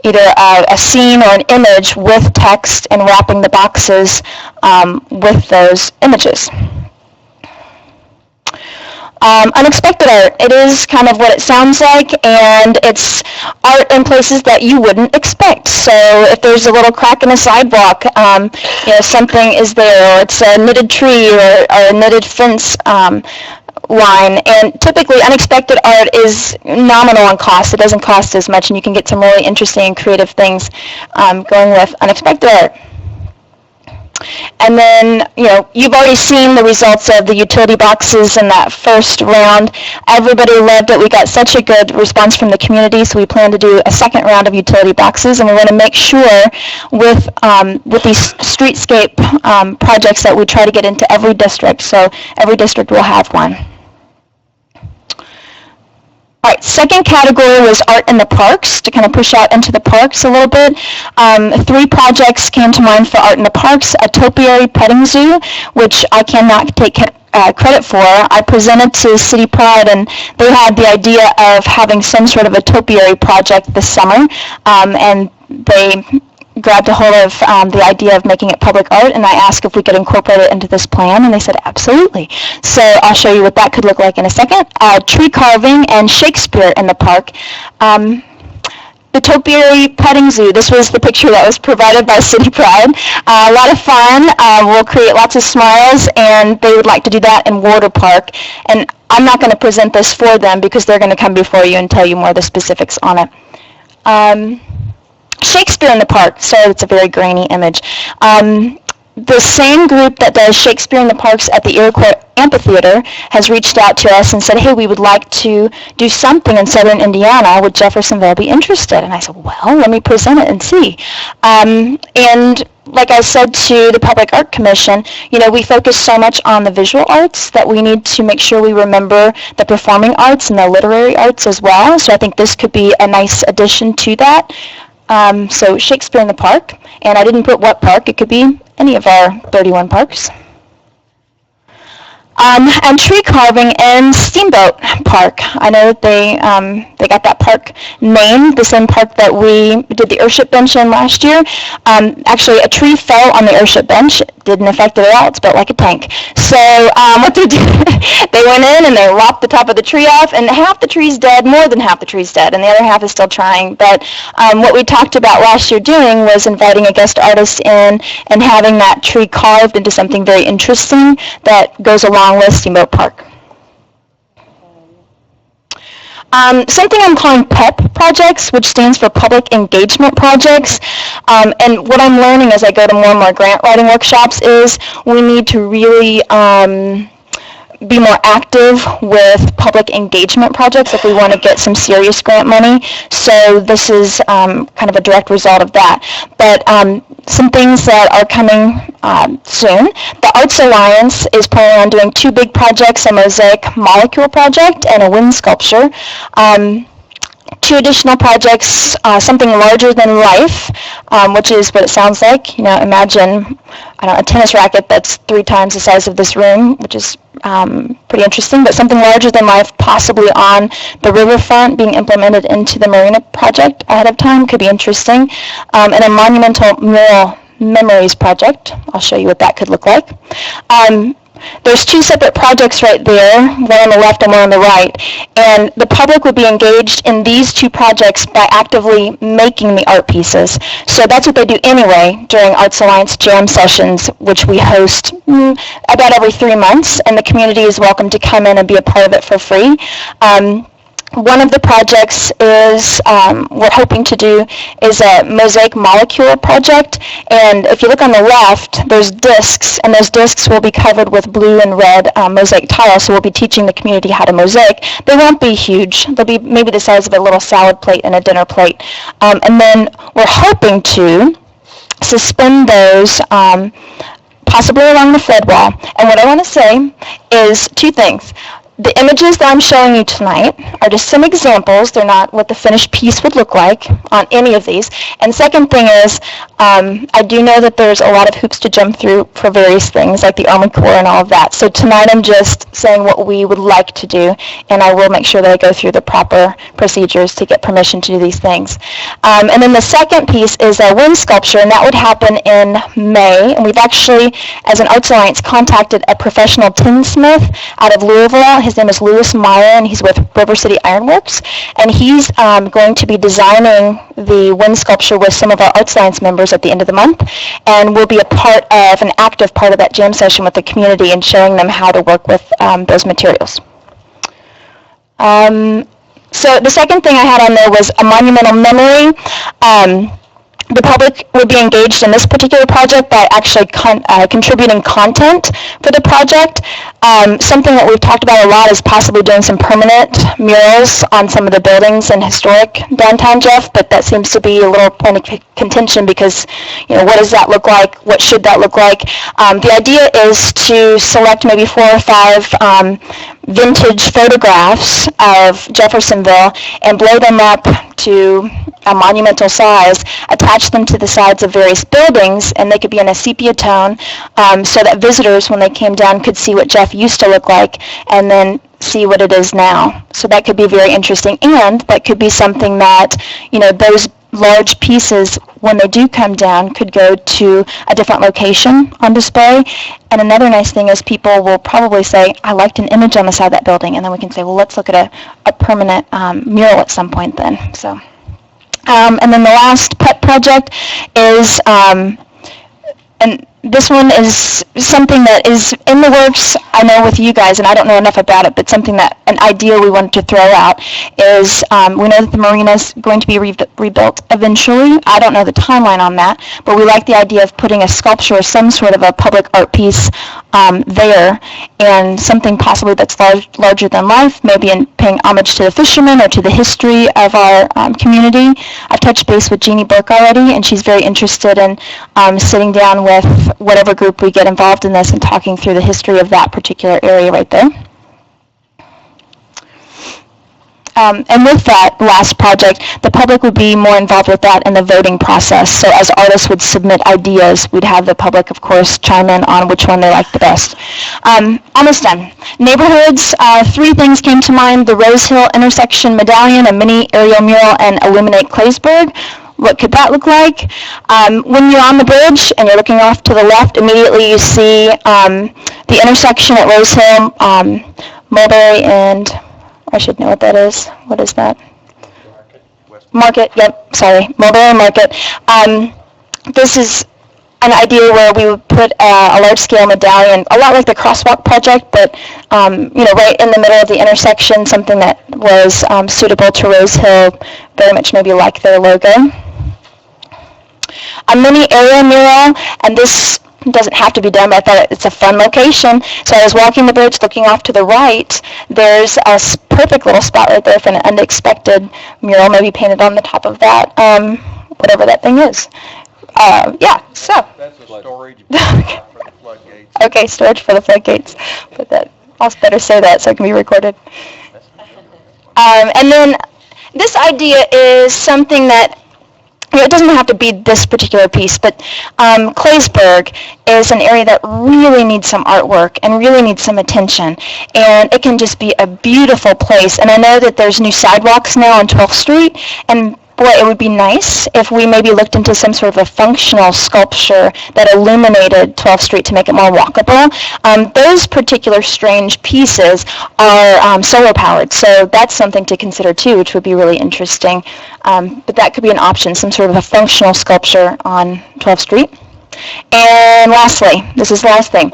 either a scene or an image with text and wrapping the boxes with those images. Unexpected art. It is kind of what it sounds like, and it's art in places that you wouldn't expect. So if there's a little crack in a sidewalk, something is there, or it's a knitted tree or a knitted fence line. And typically, unexpected art is nominal in cost. It doesn't cost as much, and you can get some really interesting and creative things going with unexpected art. And then, you've already seen the results of the utility boxes in that first round. Everybody loved it. We got such a good response from the community, so we plan to do a second round of utility boxes, and we want to make sure with these streetscape projects that we try to get into every district, so every district will have one. All right, second category was art in the parks, to kind of push out into the parks a little bit. 3 projects came to mind for art in the parks. A topiary petting zoo, which I cannot take credit for. I presented to City Pride, and they had the idea of having some sort of a topiary project this summer, and they grabbed a hold of the idea of making it public art, and I asked if we could incorporate it into this plan, and they said absolutely. So I'll show you what that could look like in a second. Tree carving and Shakespeare in the park. The topiary petting zoo, this was the picture that was provided by City Pride. A lot of fun. We'll create lots of smiles, and they would like to do that in Warder Park. And I'm not going to present this for them because they're going to come before you and tell you more of the specifics on it. Shakespeare in the park, so it's a very grainy image. The same group that does Shakespeare in the Parks at the Iroquois Amphitheater has reached out to us and said, hey, we would like to do something in southern Indiana. Would Jeffersonville be interested? And I said, well, let me present it and see. And like I said to the Public Art Commission, we focus so much on the visual arts that we need to make sure we remember the performing arts and the literary arts as well. So I think this could be a nice addition to that. So Shakespeare in the Park, and I didn't put what park. It could be any of our 31 parks. And tree carving in Steamboat Park. I know that they got that park named, the same park that we did the Earthship bench in last year. Actually, a tree fell on the Earthship bench. It didn't affect it at all. It's built like a tank. So what they did, they went in and they lopped the top of the tree off, and half the tree's dead, more than half the tree's dead, and the other half is still trying. But what we talked about last year doing was inviting a guest artist in and having that tree carved into something very interesting that goes along with Steamboat Park. Something I'm calling PEP projects, which stands for Public Engagement Projects. And what I'm learning as I go to more and more grant writing workshops is we need to really be more active with public engagement projects if we want to get some serious grant money. So this is kind of a direct result of that. But some things that are coming soon. The Arts Alliance is planning on doing 2 big projects, a mosaic molecule project and a wind sculpture. 2 additional projects, something larger than life, which is what it sounds like. Imagine, a tennis racket that's 3 times the size of this room, which is pretty interesting, but something larger than life, possibly on the riverfront, being implemented into the marina project ahead of time, could be interesting. And a monumental mural memories project. I'll show you what that could look like. There's 2 separate projects right there, one on the left and one on the right, and the public would be engaged in these 2 projects by actively making the art pieces. So that's what they do anyway during Arts Alliance jam sessions, which we host about every 3 months, and the community is welcome to come in and be a part of it for free. One of the projects is, we're hoping to do, is a mosaic molecule project. And if you look on the left, there's discs, and those discs will be covered with blue and red mosaic tile. So we'll be teaching the community how to mosaic. They won't be huge. They'll be maybe the size of a little salad plate and a dinner plate. And then we're hoping to suspend those possibly along the flood wall. And what I want to say is two things. The images that I'm showing you tonight are just some examples. They're not what the finished piece would look like on any of these. And second thing is, I do know that there's a lot of hoops to jump through for various things, like the Army Corps and all of that. So tonight I'm just saying what we would like to do, and I will make sure that I go through the proper procedures to get permission to do these things. And then the second piece is a wind sculpture, and that would happen in May. And we've actually, as an Arts Alliance, contacted a professional tinsmith out of Louisville. His name is Louis Meyer, and he's with River City Ironworks. And he's going to be designing the wind sculpture with some of our Arts Alliance members at the end of the month. And we'll be a part of, an active part of that jam session with the community and showing them how to work with those materials. So the second thing I had on there was a monumental memory. The public would be engaged in this particular project by actually contributing content for the project. Something that we've talked about a lot is possibly doing some permanent murals on some of the buildings in historic downtown Jeff, but that seems to be a little point of contention because, you know, what does that look like? What should that look like? The idea is to select maybe 4 or 5 vintage photographs of Jeffersonville and blow them up to a monumental size, attach them to the sides of various buildings, and they could be in a sepia tone so that visitors, when they came down, could see what Jeff used to look like and then see what it is now. So that could be very interesting, and that could be something that, you know, those large pieces, when they do come down, could go to a different location on display. And another nice thing is people will probably say, I liked an image on the side of that building, and then we can say, well, let's look at a permanent mural at some point then. So, and then the last pet project is, and this one is something that is in the works, I know, with you guys, and I don't know enough about it, but something that, an idea we wanted to throw out is, we know that the marina is going to be rebuilt eventually. I don't know the timeline on that, but we like the idea of putting a sculpture or some sort of a public art piece there, and something possibly that's larger than life, maybe in paying homage to the fishermen or to the history of our community. I've touched base with Jeannie Burke already, and she's very interested in sitting down with whatever group we get involved in this and talking through the history of that particular area right there. And with that last project, the public would be more involved with that in the voting process. So as artists would submit ideas, we'd have the public, of course, chime in on which one they like the best. Almost done. Neighborhoods, 3 things came to mind: the Rose Hill intersection medallion, a mini aerial mural, and Illuminate Claysburg. What could that look like? When you're on the bridge and you're looking off to the left, immediately you see the intersection at Rose Hill, Mulberry, and I should know what that is. What is that? Market, yep, sorry, Mulberry Market. This is an idea where we would put a large-scale medallion, a lot like the Crosswalk project, but you know, right in the middle of the intersection, something that was suitable to Rose Hill, very much maybe like their logo. A mini area mural, and this doesn't have to be done, but I thought it's a fun location. So I was walking the bridge, looking off to the right. There's a perfect little spot right there for an unexpected mural, maybe painted on the top of that, whatever that thing is. Yeah, so. That's a storage for the floodgates. Okay, storage for the floodgates. But that, I'll better say that so it can be recorded. And then this idea is something that, you know, it doesn't have to be this particular piece, but Claysburg is an area that really needs some artwork and really needs some attention. And it can just be a beautiful place. And I know that there's new sidewalks now on 12th Street, and boy, it would be nice if we maybe looked into some sort of a functional sculpture that illuminated 12th Street to make it more walkable. Those particular strange pieces are solar powered, so that's something to consider too, which would be really interesting. But that could be an option, some sort of a functional sculpture on 12th Street. And lastly, this is the last thing.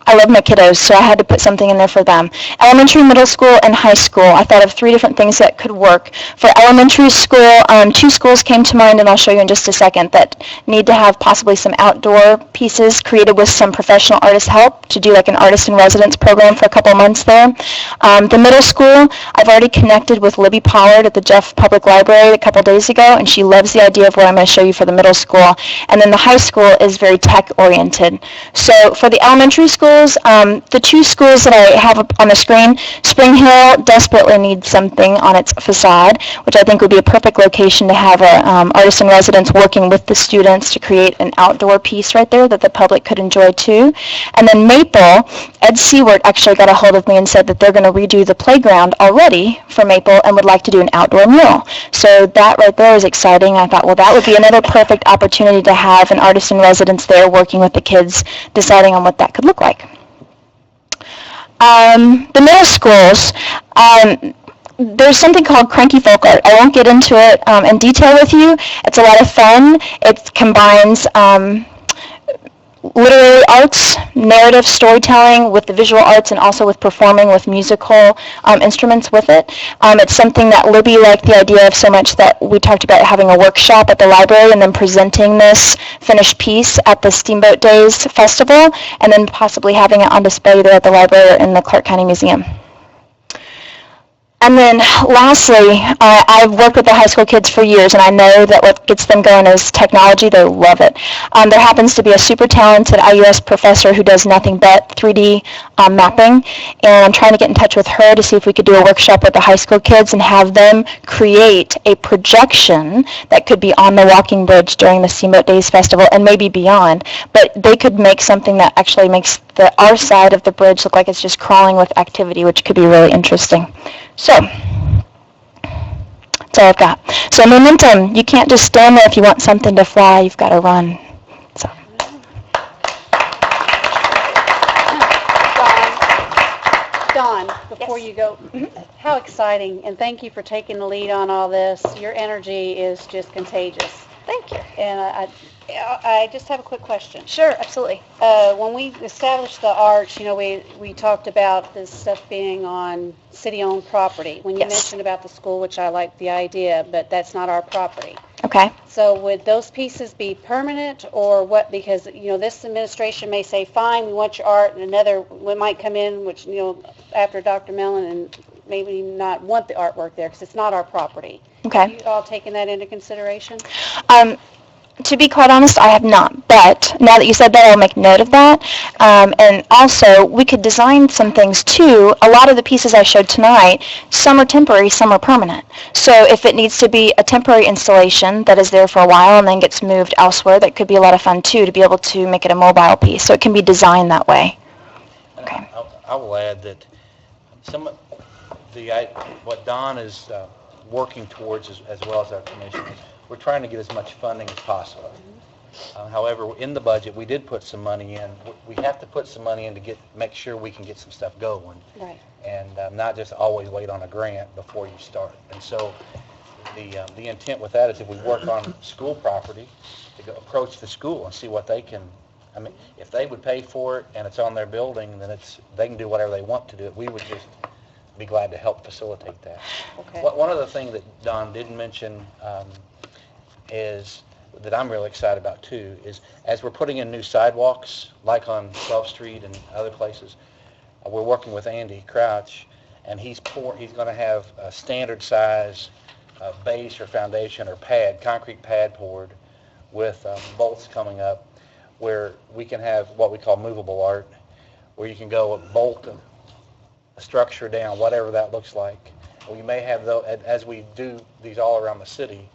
I love my kiddos, so I had to put something in there for them. Elementary, middle school, and high school. I thought of 3 different things that could work. For elementary school, 2 schools came to mind, and I'll show you in just a second, that need to have possibly some outdoor pieces created with some professional artist help to do like an artist in residence program for a couple months there. The middle school, I've already connected with Libby Pollard at the Jeff Public Library a couple days ago, and she loves the idea of what I'm going to show you for the middle school. And then the high school is very tech-oriented. So for the elementary schools, the 2 schools that I have up on the screen, Spring Hill desperately needs something on its facade, which I think would be a perfect location to have an artist in residence working with the students to create an outdoor piece right there that the public could enjoy too. And then Maple, Ed Seward actually got a hold of me and said that they're going to redo the playground already for Maple and would like to do an outdoor mural. So that right there is exciting. I thought, well, that would be another perfect opportunity to have an artist in residence there working with the kids, deciding on what that could look like. The middle schools, there's something called Cranky Folk Art. I won't get into it in detail with you. It's a lot of fun. It combines literary arts, narrative storytelling with the visual arts, and also with performing with musical instruments with it. It's something that Libby liked the idea of so much that we talked about having a workshop at the library and then presenting this finished piece at the Steamboat Days Festival, and then possibly having it on display there at the library or in the Clark County Museum. And then lastly, I've worked with the high school kids for years, and I know that what gets them going is technology. They love it. There happens to be a super talented IUS professor who does nothing but 3D mapping, and I'm trying to get in touch with her to see if we could do a workshop with the high school kids and have them create a projection that could be on the walking bridge during the Steamboat Days Festival and maybe beyond. But they could make something that actually makes our side of the bridge look like it's just crawling with activity, which could be really interesting. So, that's all I've got. So momentum, you can't just stand there if you want something to fly, you've got to run. So. Dawn, before you go, how exciting, and thank you for taking the lead on all this. Your energy is just contagious. Thank you. And I just have a quick question. Sure, absolutely. When we established the arch, you know, we talked about this stuff being on city-owned property. When you Yes. mentioned about the school, which I like the idea, but that's not our property. Okay. So would those pieces be permanent or what? Because, you know, this administration may say, fine, we want your art, and another one might come in, which, you know, after Dr. Mellon, and maybe not want the artwork there because it's not our property. Okay. Have you all taken that into consideration? To be quite honest, I have not, but now that you said that, I'll make note of that. And also, we could design some things too. A lot of the pieces I showed tonight, some are temporary, some are permanent. So if it needs to be a temporary installation that is there for a while and then gets moved elsewhere, that could be a lot of fun too, to be able to make it a mobile piece. So it can be designed that way. Okay. I will add that some of what Don is working towards as well as our commission is we're trying to get as much funding as possible. However, in the budget, we did put some money in. We have to put some money in to make sure we can get some stuff going. Right. And not just always wait on a grant before you start. And so the intent with that is if we work on school property, to go approach the school and see what they can, I mean, if they would pay for it and it's on their building, then they can do whatever they want to do it. We would just be glad to help facilitate that. Okay. One other thing that Don didn't mention is that I'm really excited about too is as we're putting in new sidewalks like on 12th Street and other places, we're working with Andy Crouch, and he's going to have a standard size base or foundation or pad, concrete pad poured with bolts coming up where we can have what we call movable art, where you can go and bolt a structure down, whatever that looks like. We may have, as we do these all around the city,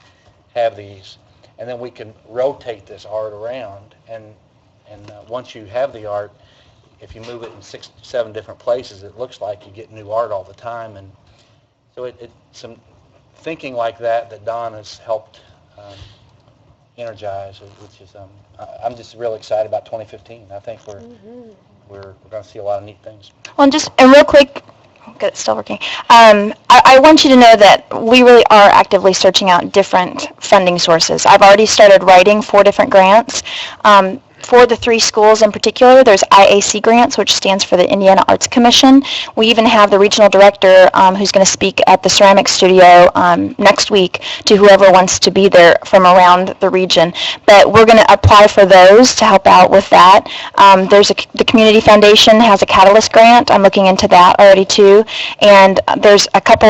have these, and then we can rotate this art around, and once you have the art, if you move it in 6, 7 different places, it looks like you get new art all the time, and so it's some thinking like that Don has helped energize, which is I'm just really excited about 2015. I think we're going to see a lot of neat things. Well, and real quick, good, it's still working. I want you to know that we really are actively searching out different funding sources. I've already started writing 4 different grants. for the 3 schools in particular, there's IAC grants, which stands for the Indiana Arts Commission. We even have the regional director who's going to speak at the ceramic studio next week to whoever wants to be there from around the region. But we're going to apply for those to help out with that. The Community Foundation has a Catalyst grant. I'm looking into that already too. And there's a couple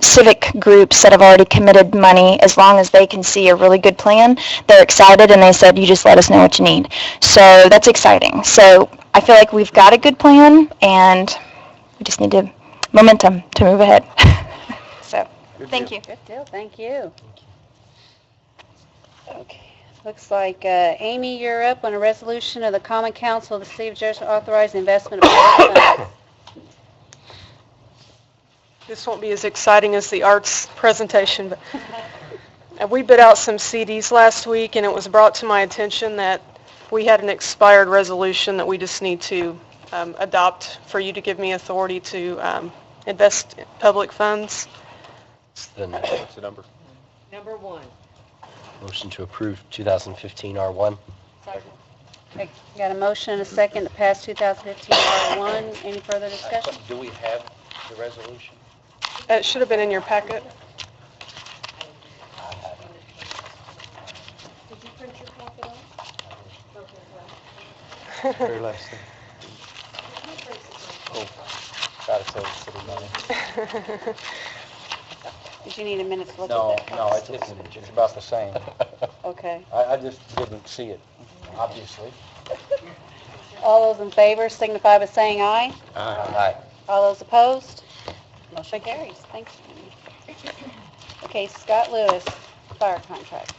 civic groups that have already committed money as long as they can see a really good plan. They're excited and they said, you just let us know what you need. So that's exciting. So I feel like we've got a good plan and we just need momentum to move ahead. So, thank you. Good deal, thank you. Okay, looks like, Amy, you're up on a resolution of the Common Council of the City of Jefferson authorizing investment of public funds. This won't be as exciting as the arts presentation, but we bid out some CDs last week, and it was brought to my attention that we had an expired resolution that we just need to adopt for you to give me authority to invest public funds. What's the number? Number 1. motion to approve 2015 R1? Okay, got a motion and a second to pass 2015 R1. Any further discussion? Do we have the resolution? It should have been in your packet. Did you print your packet out? Very last thing. Oh, gotta save the city money. Did you need a minute to look No, at that? no, it's about the same. Okay. I just didn't see it, obviously. All those in favor signify by saying aye. Aye. All those opposed? Motion carries. Thanks. Okay, Scott Lewis, fire contract.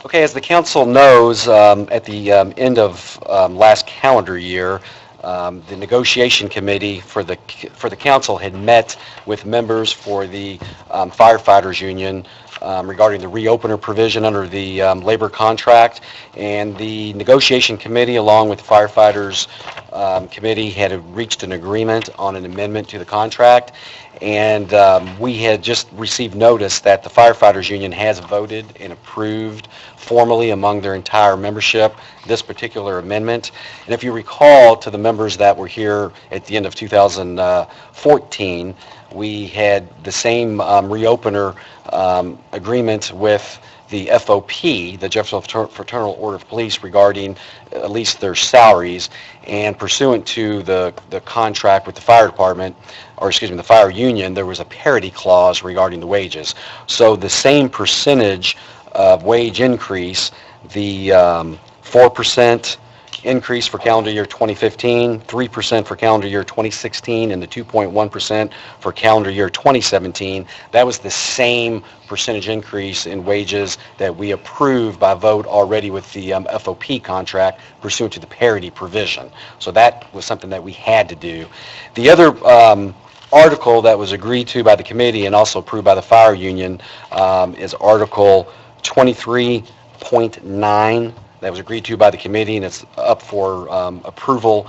Okay, as the council knows, at the end of last calendar year, the negotiation committee for the council had met with members for the firefighters union regarding the reopener provision under the labor contract, and the negotiation committee along with the firefighters committee had reached an agreement on an amendment to the contract, and we had just received notice that the firefighters union has voted and approved formally among their entire membership this particular amendment. And if you recall, to the members that were here at the end of 2014, we had the same reopener agreement with the FOP, the Jefferson Fraternal Order of Police, regarding at least their salaries, and pursuant to the contract with the fire department, or excuse me, the fire union, there was a parity clause regarding the wages. So the same percentage of wage increase, the 4% increase for calendar year 2015, 3% for calendar year 2016, and the 2.1% for calendar year 2017. That was the same percentage increase in wages that we approved by vote already with the FOP contract pursuant to the parity provision. So that was something that we had to do. The other article that was agreed to by the committee and also approved by the fire union is Article 23.9. That was agreed to by the committee, and it's up for approval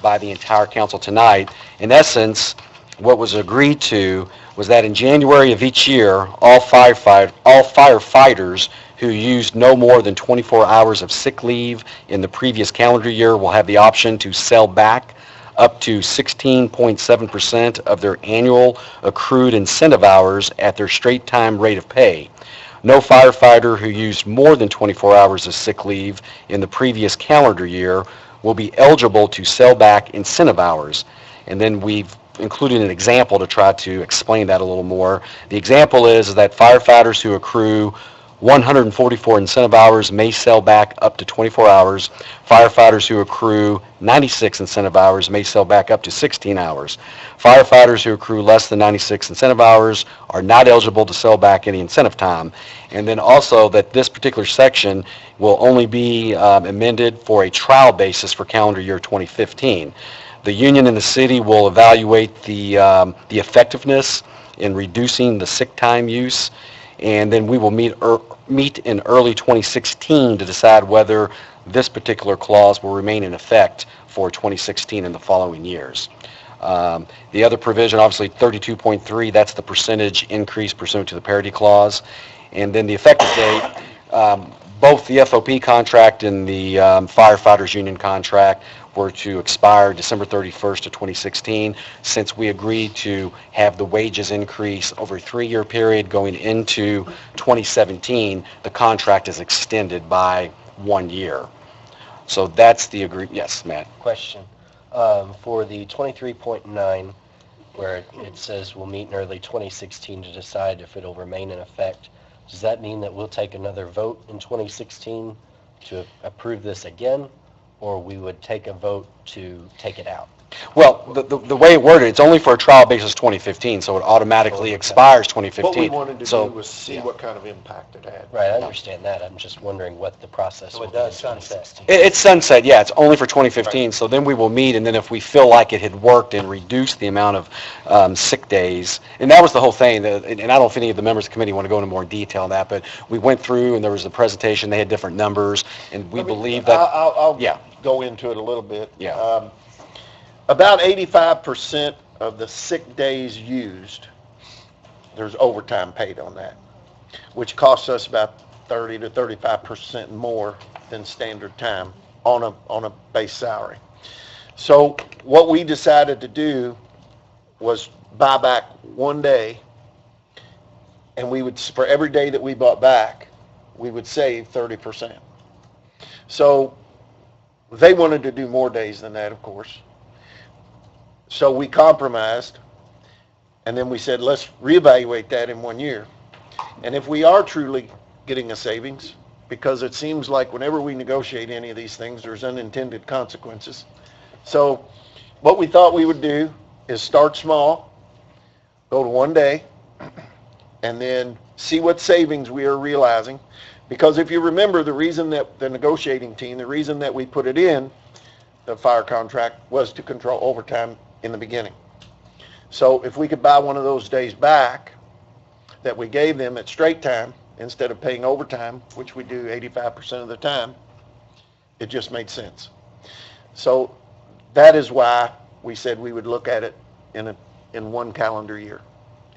by the entire council tonight. In essence, what was agreed to was that in January of each year, all firefighters who used no more than 24 hours of sick leave in the previous calendar year will have the option to sell back up to 16.7% of their annual accrued incentive hours at their straight time rate of pay. No firefighter who used more than 24 hours of sick leave in the previous calendar year will be eligible to sell back incentive hours. And then we've included an example to try to explain that a little more. The example is that firefighters who accrue 144 incentive hours may sell back up to 24 hours. Firefighters who accrue 96 incentive hours may sell back up to 16 hours. Firefighters who accrue less than 96 incentive hours are not eligible to sell back any incentive time. And then also that this particular section will only be amended for a trial basis for calendar year 2015. The union and the city will evaluate the effectiveness in reducing the sick time use, and then we will meet in early 2016 to decide whether this particular clause will remain in effect for 2016 and the following years. The other provision, obviously 32.3, that's the percentage increase pursuant to the parity clause. And then the effective date, both the FOP contract and the firefighters union contract were to expire December 31st of 2016. Since we agreed to have the wages increase over a 3-year period going into 2017, the contract is extended by 1 year. So that's the yes, Matt. Question. For the 23.9, where it says we'll meet in early 2016 to decide if it'll remain in effect, does that mean that we'll take another vote in 2016 to approve this again, or we would take a vote to take it out? Well, the way it worded, it's only for a trial basis 2015, so it automatically expires 2015. What we wanted to So- do was see what kind of impact it had. Right, I understand that. I'm just wondering what the process will be in 2016. It's sunset, yeah, it's only for 2015, so then we will meet, and then if we feel like it had worked and reduced the amount of sick days, and that was the whole thing, and I don't know if any of the members of the committee want to go into more detail on that, but we went through, and there was a presentation, they had different numbers, and we believe that, I'll yeah. go into it a little bit. Yeah. About 85% of the sick days used, there's overtime paid on that, which costs us about 30 to 35% more than standard time on a base salary. So what we decided to do was buy back 1 day, and we would, for every day that we bought back, we would save 30%. So they wanted to do more days than that, of course. So we compromised, and then we said, let's reevaluate that in 1 year. And if we are truly getting a savings, because it seems like whenever we negotiate any of these things, there's unintended consequences. So what we thought we would do is start small, go to 1 day, and then see what savings we are realizing. Because if you remember, the reason that the negotiating team, the reason that we put it in the fire contract was to control overtime in the beginning. So if we could buy one of those days back that we gave them at straight time instead of paying overtime, which we do 85% of the time, it just made sense. So that is why we said we would look at it in 1 calendar year.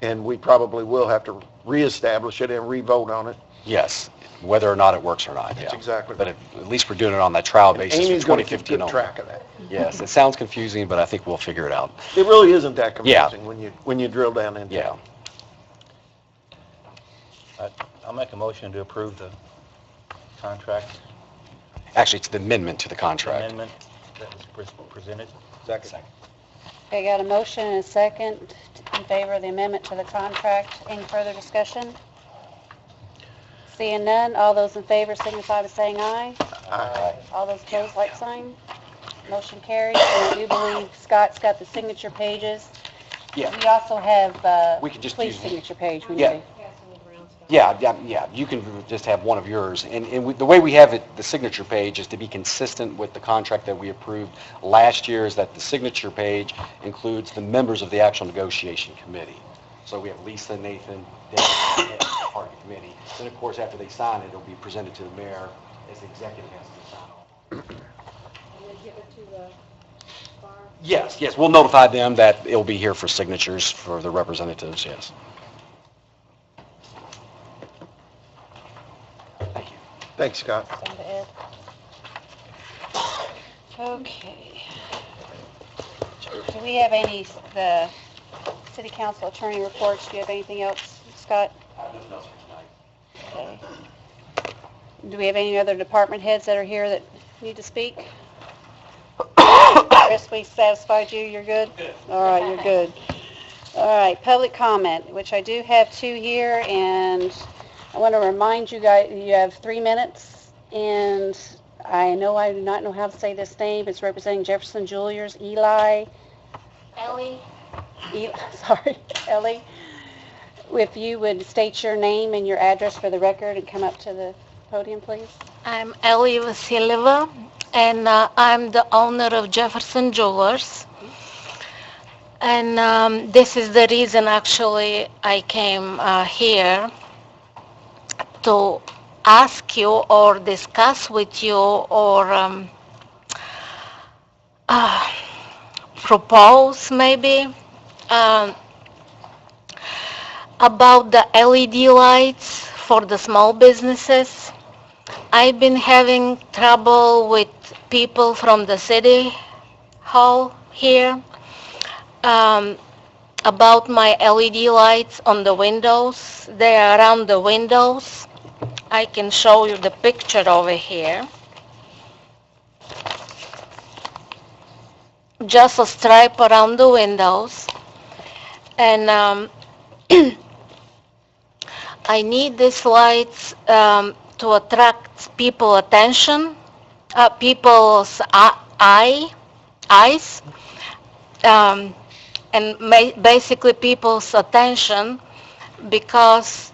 And we probably will have to reestablish it and re-vote on it. Yes, whether or not it works or not, yeah. That's exactly But right. at least we're doing it on that trial basis for Amy's going to keep 2015 good only. track of that. Yes, it sounds confusing, but I think we'll figure it out. It really isn't that Yeah. confusing when you drill down into it. Yeah. I'll make a motion to approve the contract Actually, it's the amendment to the contract. amendment that was presented. Second. Okay, got a motion and a second in favor of the amendment to the contract. Any further discussion? Seeing none, all those in favor signify by saying aye. Aye. All those opposed, like sign. Motion carries. And I do believe Scott's got the signature pages. Yeah. We also have We could just police use- signature page. We Yeah. do. Yeah, you can just have one of yours. And the way we have it, the signature page is to be consistent with the contract that we approved last year, is that the signature page includes the members of the actual negotiation committee. So we have Lisa, Nathan, David, part of the committee. Then, of course, after they sign it, it'll be presented to the mayor as the executive has to sign off. And then give it to the bar. Yes, we'll notify them that it'll be here for signatures for the representatives, yes. Thank you. Thanks, Scott. Send to Ed. Okay. Do we have any, the city council attorney reports? Do you have anything else, Scott? Okay. Do we have any other department heads that are here that need to speak? Chris, we satisfied you? You're good? Good. All right, you're good. All right, public comment, which I do have 2 here, and I want to remind you guys, you have 3 minutes, and I know I do not know how to say this name. It's representing Jefferson Jewelers, Ellie. Sorry, Ellie. If you would state your name and your address for the record and come up to the podium, please. I'm Ellie Vasilyeva, and I'm the owner of Jefferson Jewelers. And this is the reason actually I came here to ask you or discuss with you or propose maybe about the LED lights for the small businesses. I've been having trouble with people from the city hall here about my LED lights on the windows. They are around the windows. I can show you the picture over here. Just a stripe around the windows. And I need these lights to attract people's attention, people's eyes, and basically people's attention, because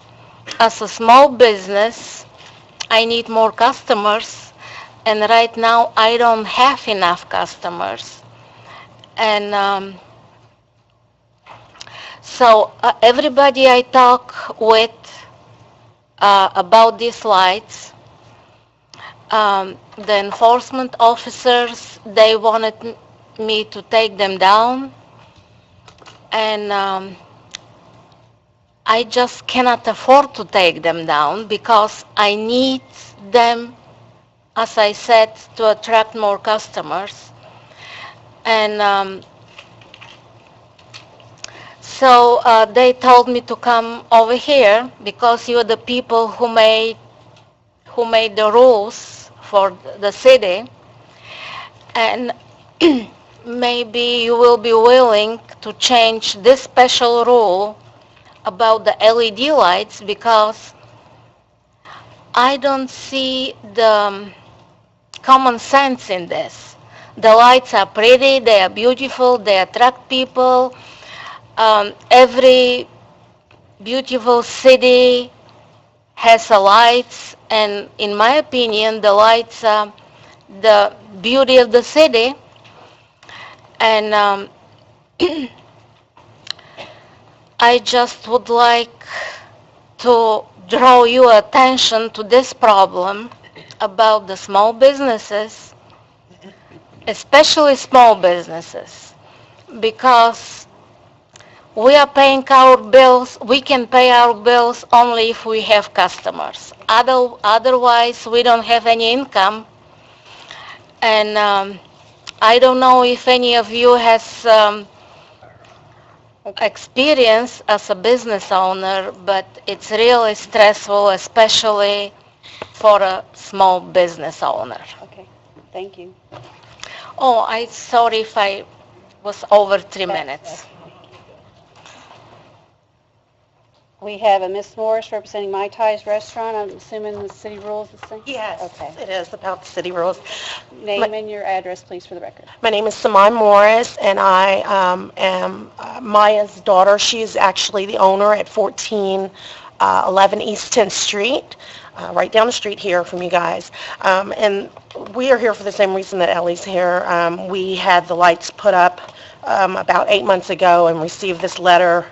as a small business, I need more customers, and right now I don't have enough customers. And so everybody I talk with about these lights, the enforcement officers, they wanted me to take them down, and I just cannot afford to take them down because I need them, as I said, to attract more customers. And so they told me to come over here because you're the people who made the rules for the city, and maybe you will be willing to change this special rule about the LED lights, because I don't see the common sense in this. The lights are pretty, they are beautiful, they attract people. Every beautiful city has a lights, and in my opinion, the lights are the beauty of the city. And I just would like to draw your attention to this problem about the small businesses, especially small businesses, because we are paying our bills. We can pay our bills only if we have customers. Otherwise, we don't have any income. And I don't know if any of you has experience as a business owner, but it's really stressful, especially for a small business owner. Okay, thank you. Oh, I'm sorry if I was over 3 minutes. We have a Miss Morris representing Mai Tai's restaurant. I'm assuming the city rules the same? Yes, Okay. it is about the city rules. Name and your address, please, for the record. My name is Samai Morris, and I am Maya's daughter. She is actually the owner at 1411 East 10th Street, right down the street here from you guys. And we are here for the same reason that Ellie's here. We had the lights put up about 8 months ago and received this letter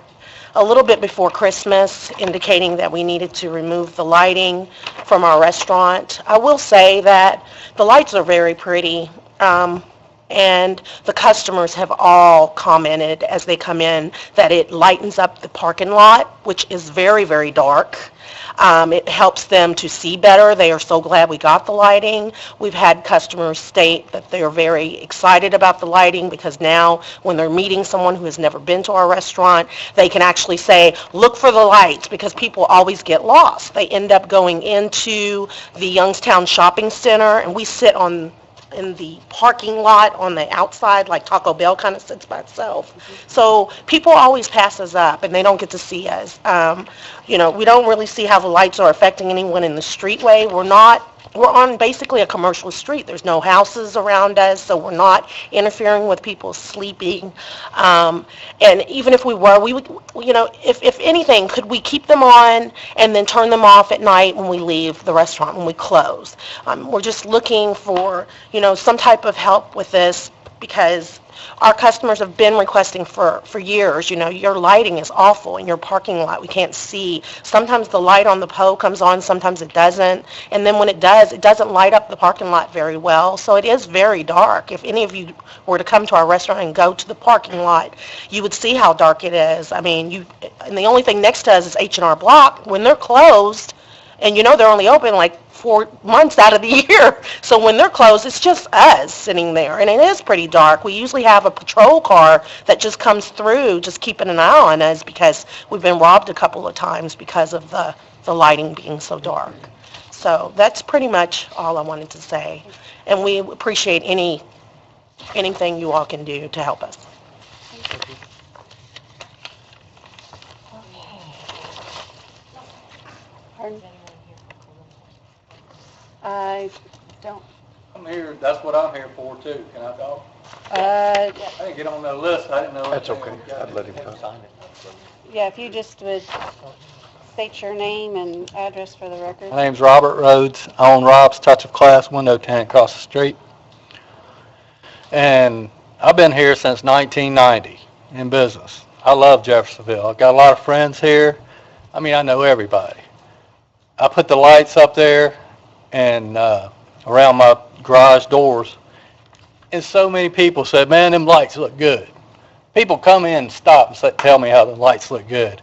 a little bit before Christmas indicating that we needed to remove the lighting from our restaurant. I will say that the lights are very pretty, and the customers have all commented as they come in that it lightens up the parking lot, which is very, very dark. It helps them to see better. They are so glad we got the lighting. We've had customers state that they are very excited about the lighting because now when they're meeting someone who has never been to our restaurant, they can actually say, look for the lights, because people always get lost. They end up going into the Youngstown Shopping Center, and we sit in the parking lot on the outside, like Taco Bell kind of sits by itself. So people always pass us up and they don't get to see us. We don't really see how the lights are affecting anyone in the streetway. We're on basically a commercial street. There's no houses around us, so we're not interfering with people sleeping. And even if we were, we would, if anything, could we keep them on and then turn them off at night when we leave the restaurant, when we close? We're just looking for, some type of help with this, because our customers have been requesting for years, your lighting is awful in your parking lot. We can't see. Sometimes the light on the pole comes on, sometimes it doesn't. And then when it does, it doesn't light up the parking lot very well. So it is very dark. If any of you were to come to our restaurant and go to the parking lot, you would see how dark it is. I mean, and the only thing next to us is H&R Block. When they're closed, and they're only open like 4 months out of the year. So when they're closed, it's just us sitting there, and it is pretty dark. We usually have a patrol car that just comes through, just keeping an eye on us, because we've been robbed a couple of times because of the lighting being so dark. So that's pretty much all I wanted to say. And we appreciate anything you all can do to help us. Pardon? I don't, I'm here, that's what I'm here for too. Can I talk? uh, I didn't get on the list, I didn't know. That's okay. I'd let him talk. yeah, if you just would state your name and address for the record. My name's Robert Rhodes. I own Rob's Touch of Class window tint across the street. And I've been here since 1990 in business. I love Jeffersonville. I've got a lot of friends here. I mean, I know everybody. I put the lights up there and around my garage doors, and so many people said, man, them lights look good. People come in and stop and tell me how the lights look good,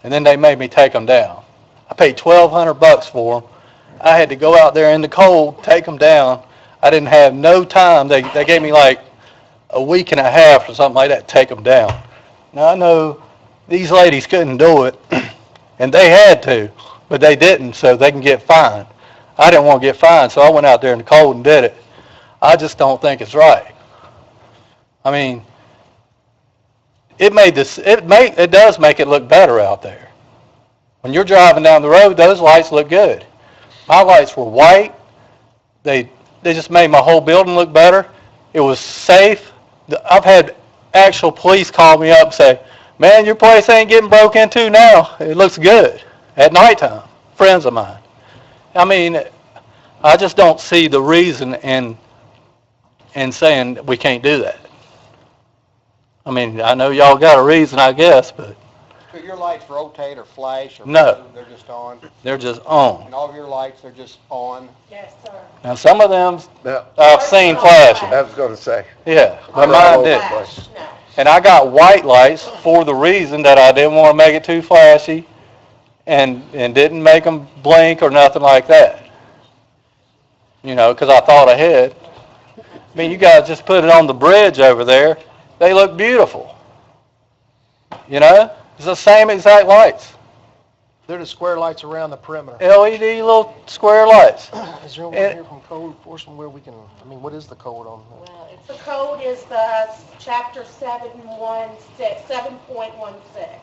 and then they made me take them down. I paid $1,200 for them. I had to go out there in the cold, take them down. I didn't have no time. They gave me like a week and a half or something like that to take them down. Now I know these ladies couldn't do it, and they had to, but they didn't, so they can get fined. I didn't want to get fined, so I went out there in the cold and did it. I just don't think it's right. I mean, it does make it look better out there. When you're driving down the road, those lights look good. My lights were white. They just made my whole building look better. It was safe. I've had actual police call me up and say, man, your place ain't getting broke into now. It looks good at nighttime. Friends of mine. I mean, I just don't see the reason in saying we can't do that. I mean, I know y'all got a reason, I guess, but So your lights rotate or flash or No. they're just on? they're just on. And all of your lights are just on? Yes, sir. Now, some of them Yeah, I've seen flashing. I was gonna say. Yeah, but mine didn't. No. And I got white lights for the reason that I didn't want to make it too flashy and didn't make them blink or nothing like that. Because I thought ahead. I mean, you guys just put it on the bridge over there. They look beautiful. It's the same exact lights. They're the square lights around the perimeter. LED little square lights. Is there anyone here from code enforcement where we can, what is the code on that? Well, the code is the chapter 7.16.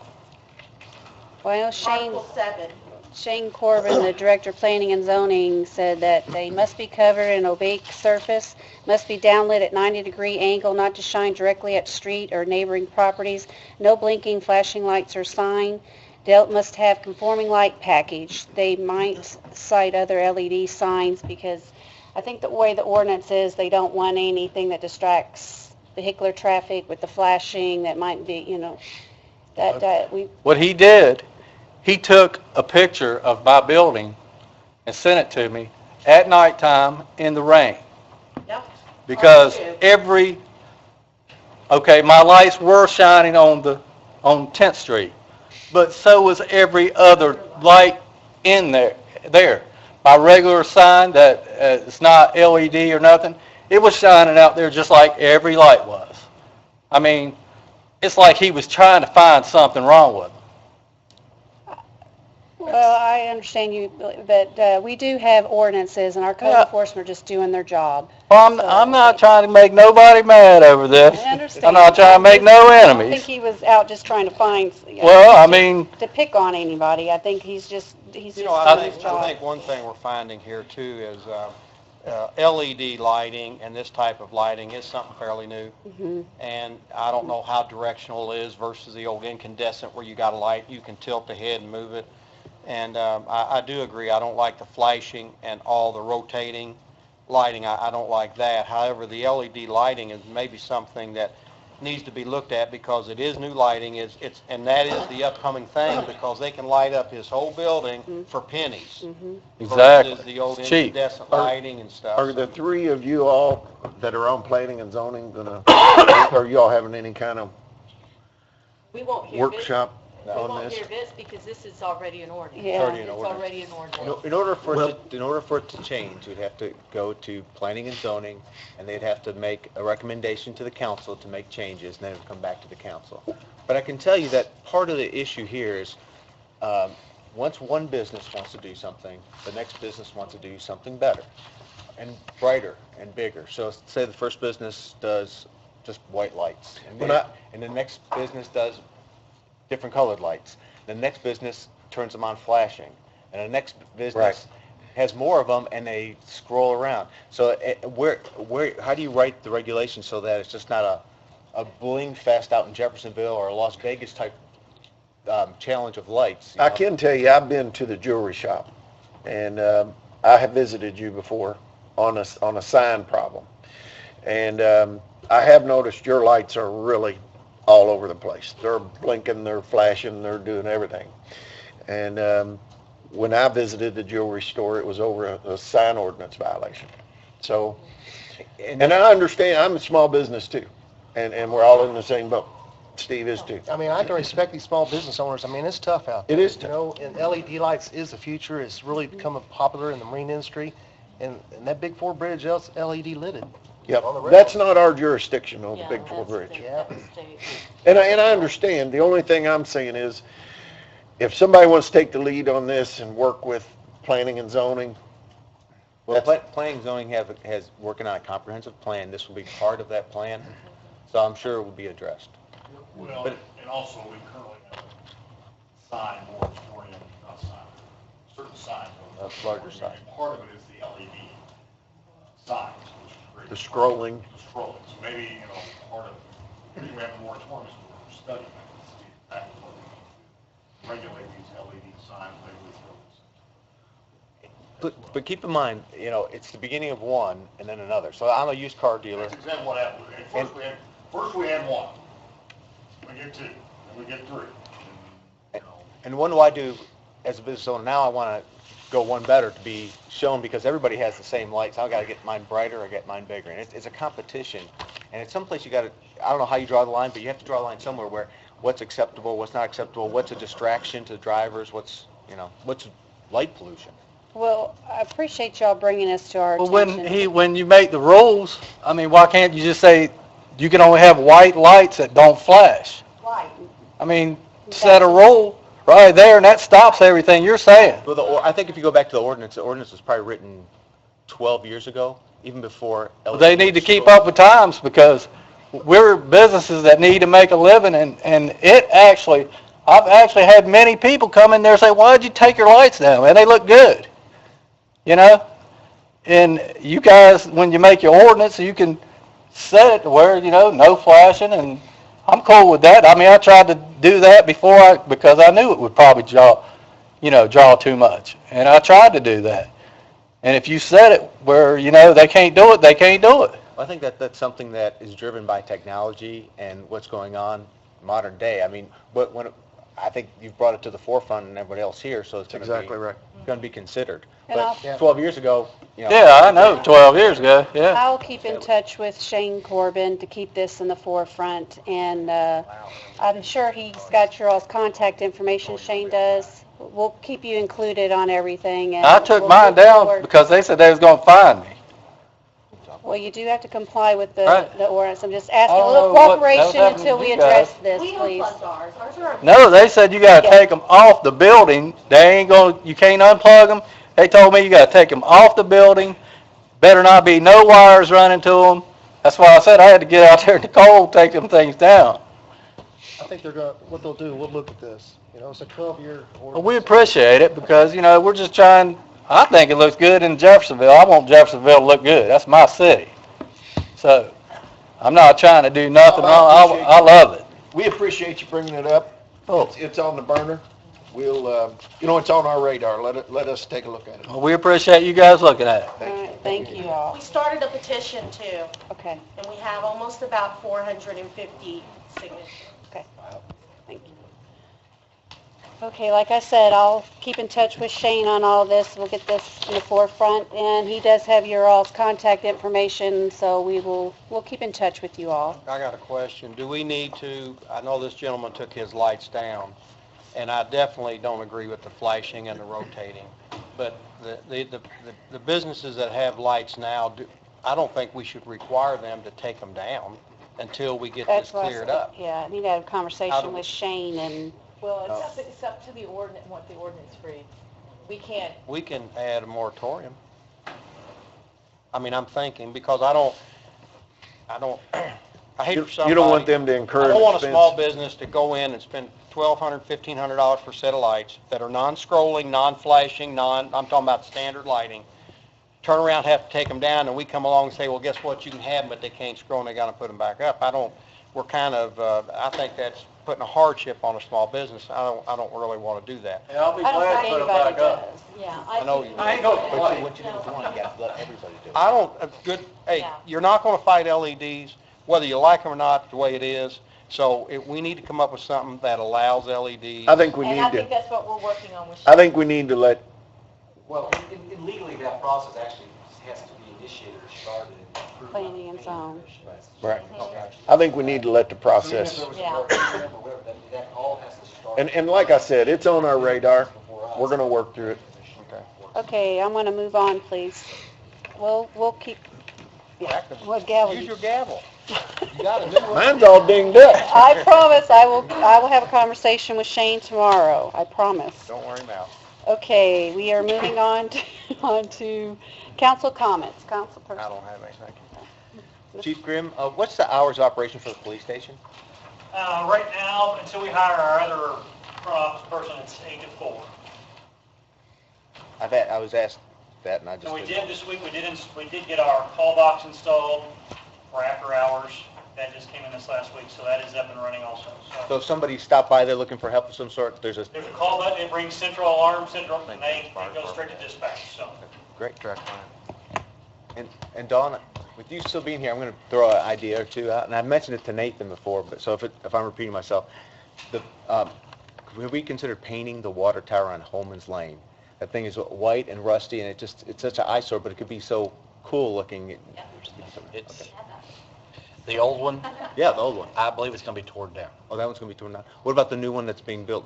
Well, Article 7. Shane Corbin, the Director of Planning and Zoning, said that they must be covered in opaque surface, must be downlit at 90-degree angle, not to shine directly at street or neighboring properties, no blinking, flashing lights or sign. Delt must have conforming light package. They might cite other LED signs because I think the way the ordinance is, they don't want anything that distracts vehicular traffic with the flashing that might be, What he did, he took a picture of my building and sent it to me at nighttime in the rain. Yep. Because my lights were shining on 10th Street, but so was every other light in there. My regular sign that it's not LED or nothing, it was shining out there just like every light was. I mean, it's like he was trying to find something wrong with them. Well, I understand you, but we do have ordinances, and our code enforcement are just doing their job. Well, I'm not trying to make nobody mad over this. I understand. I'm not trying to make no I don't think enemies. he was out just trying to find, to pick on anybody. I think he's just doing his I job. think one thing we're finding here too is LED lighting and this type of lighting is something fairly new. Mhm. And I don't know how directional it is versus the old incandescent where you got a light, you can tilt the head and move it. And I do agree, I don't like the flashing and all the rotating lighting, I don't like that. However, the LED lighting is maybe something that needs to be looked at because it is new lighting, and that is the upcoming thing because they can light up his whole building for pennies. Exactly. Versus the old It's cheap. incandescent lighting and stuff. Are the three of you all that are on planning and zoning gonna, are you all having any kind of We won't hear this. workshop We on won't this? hear this because this is already an ordinance. Yeah. Already It's already an ordinance. In order for it to change, you'd have to go to planning and zoning, and they'd have to make a recommendation to the council to make changes, and then it would come back to the council. But I can tell you that part of the issue here is, once one business wants to do something, the next business wants to do something better, and brighter, and bigger. So say the first business does just white lights, and the next business does different colored lights. The next business turns them on flashing, and the next business has more of them, and they scroll around. So how do you write the regulations so that it's just not a bling fest out in Jeffersonville or a Las Vegas type challenge of lights? I can tell you, I've been to the jewelry shop, and I have visited you before on a sign problem. And I have noticed your lights are really all over the place. They're blinking, they're flashing, they're doing everything. And when I visited the jewelry store, it was over a sign ordinance violation. So, and I understand, I'm a small business too, and we're all in the same boat. Steve is too. I mean, I can respect these small business owners. I mean, it's tough out there. It is You tough. know, and LED lights is the future. It's really becoming popular in the marine industry. And that Big Four bridge is LED lidded. Yep, On the rail. that's not our jurisdiction on the Yeah, Big Four that's Bridge. the- Yeah. that's state. And I understand, the only thing I'm saying is, if somebody wants to take the lead on this and work with planning and zoning, Well, planning and zoning has working on a comprehensive plan. This will be part of that plan, so I'm sure it will be addressed. Well, But- and also we currently have a sign moratorium, not sign, certain signs. A larger sign. And part of it is the LED signs, which is great. the scrolling, The scrolling, so maybe, part of, we have a moratorium, so we're studying it, to see exactly what we need to regulate these LED signs, maybe we throw this in. But keep in mind, it's the beginning of one and then another. So I'm a used car dealer. That's exactly what happened. First we had one, we get two, and we get three. And what do I do as a business owner? Now I want to go one better to be shown because everybody has the same lights. I got to get mine brighter or get mine bigger. And it's a competition. And at some place you got to, I don't know how you draw the line, but you have to draw the line somewhere where what's acceptable, what's not acceptable, what's a distraction to drivers, what's light pollution. Well, I appreciate y'all bringing this to our Well, attention. when you make the rules, I mean, why can't you just say you can only have white lights that don't flash? Right. I mean, set a rule right there, and that stops everything you're saying. Well, I think if you go back to the ordinance was probably written 12 years ago, even before. They need to keep up with times because we're businesses that need to make a living, and I've actually had many people come in there and say, why'd you take your lights down, man? They look good. And you guys, when you make your ordinance, you can set it to where, no flashing, and I'm cool with that. I mean, I tried to do that because I knew it would probably draw too much. And I tried to do that. And if you set it where, they can't do it, they can't do it. I think that's something that is driven by technology and what's going on modern day. I mean, I think you've brought it to the forefront and everybody else here, so it's exactly right. going to be considered. And But 12 years ago, Yeah, I know, 12 years ago, yeah. I'll keep in touch with Shane Corbin to keep this in the forefront, and I'm sure he's got your all's contact information, Shane does. We'll keep you included on everything. And I took we'll mine move down forward. because they said they was gonna find me. Well, you do have to comply with the Right. the ordinance. I'm just asking I a don't little know what- that was cooperation happening until to we you address guys. this, We please. unplugged ours. Ours are. No, they said you gotta take them off the building. You can't unplug them. They told me you gotta take them off the building. Better not be no wires running to them. That's why I said I had to get out there in the cold, take them things down. I think what they'll do, we'll look at this. It's a 12-year Well, ordinance. we appreciate it because, we're just trying, I think it looks good in Jeffersonville. I want Jeffersonville to look good. That's my city. So, I'm not trying to do nothing wrong. I love it. We appreciate you bringing it up. Oh. It's on the burner, we'll, it's on our radar. Let us take a look at it. Well, we appreciate you guys looking at it. All right, thank you all. We started a petition too, Okay, and we have almost about 450 signatures. okay. Thank you. Okay, like I said, I'll keep in touch with Shane on all this. We'll get this in the forefront, and he does have your all's contact information, so we'll keep in touch with you all. I got a question. Do we need to, I know this gentleman took his lights down, and I definitely don't agree with the flashing and the rotating, but the businesses that have lights now, I don't think we should require them to take them down until we get this That's what I cleared said. up. Yeah, I need to have a How do conversation we- with Shane and, Well, it's up to the ordinance, what the ordinance reads. We can't, We can add a moratorium. I mean, I'm thinking, because I hate for somebody. You don't want them to I incur don't want a expense. small business to go in and spend $1,200, $1,500 for a set of lights that are non-scrolling, non-flashing, I'm talking about standard lighting. Turn around, have to take them down, and we come along and say, well, guess what, you can have them, but they can't scroll, and they gotta put them back up. I think that's putting a hardship on a small business. I don't really wanna do that. Yeah, I'll be I don't glad think to put them anybody back up. does. yeah. I know you. I ain't gonna complain. What you do with one, you gotta let everybody do it. I don't, hey, Yeah. you're not gonna fight LEDs, whether you like them or not, the way it is. So we need to come up with something that allows LEDs. I think we And need I to, think that's what we're working on with I think we need to let, Well, legally, that process actually has to be initiated or started. planning and zone. right. I think we need to let the process, Yeah. That all has to start. and like I said, it's on our radar. We're gonna work through it. Okay, I'm gonna move on, please. We'll keep, yeah, what gavel? Use your gavel. You got a new one. Mine's all dinged up. I promise, I will have a conversation with Shane tomorrow, I promise. Don't worry about Okay, we are moving on to council comments. it. I Councilperson. don't have anything. Chief Grimm, what's the hours of operation for the police station? Right now, until we hire our other front office person, it's 8 to 4. I was asked that, and I just. And we did this week, we did get our call box installed for after hours. That just came in this last week, so that is up and running also. So if somebody stopped by there looking for help of some sort, there's a There's a call button, it rings central alarm, and it goes straight to dispatch, so. great track line. And Dawn, with you still being here, I'm going to throw an idea or two out, and I mentioned it to Nathan before, but so if I'm repeating myself, have we considered painting the water tower on Holman's Lane? That thing is white and rusty, and it's such an eyesore, but it could be so cool looking. It's the old one, Yeah, the old one. I believe it's going to be torn down. Oh, that one's going to be torn down. What about the new one that's being built?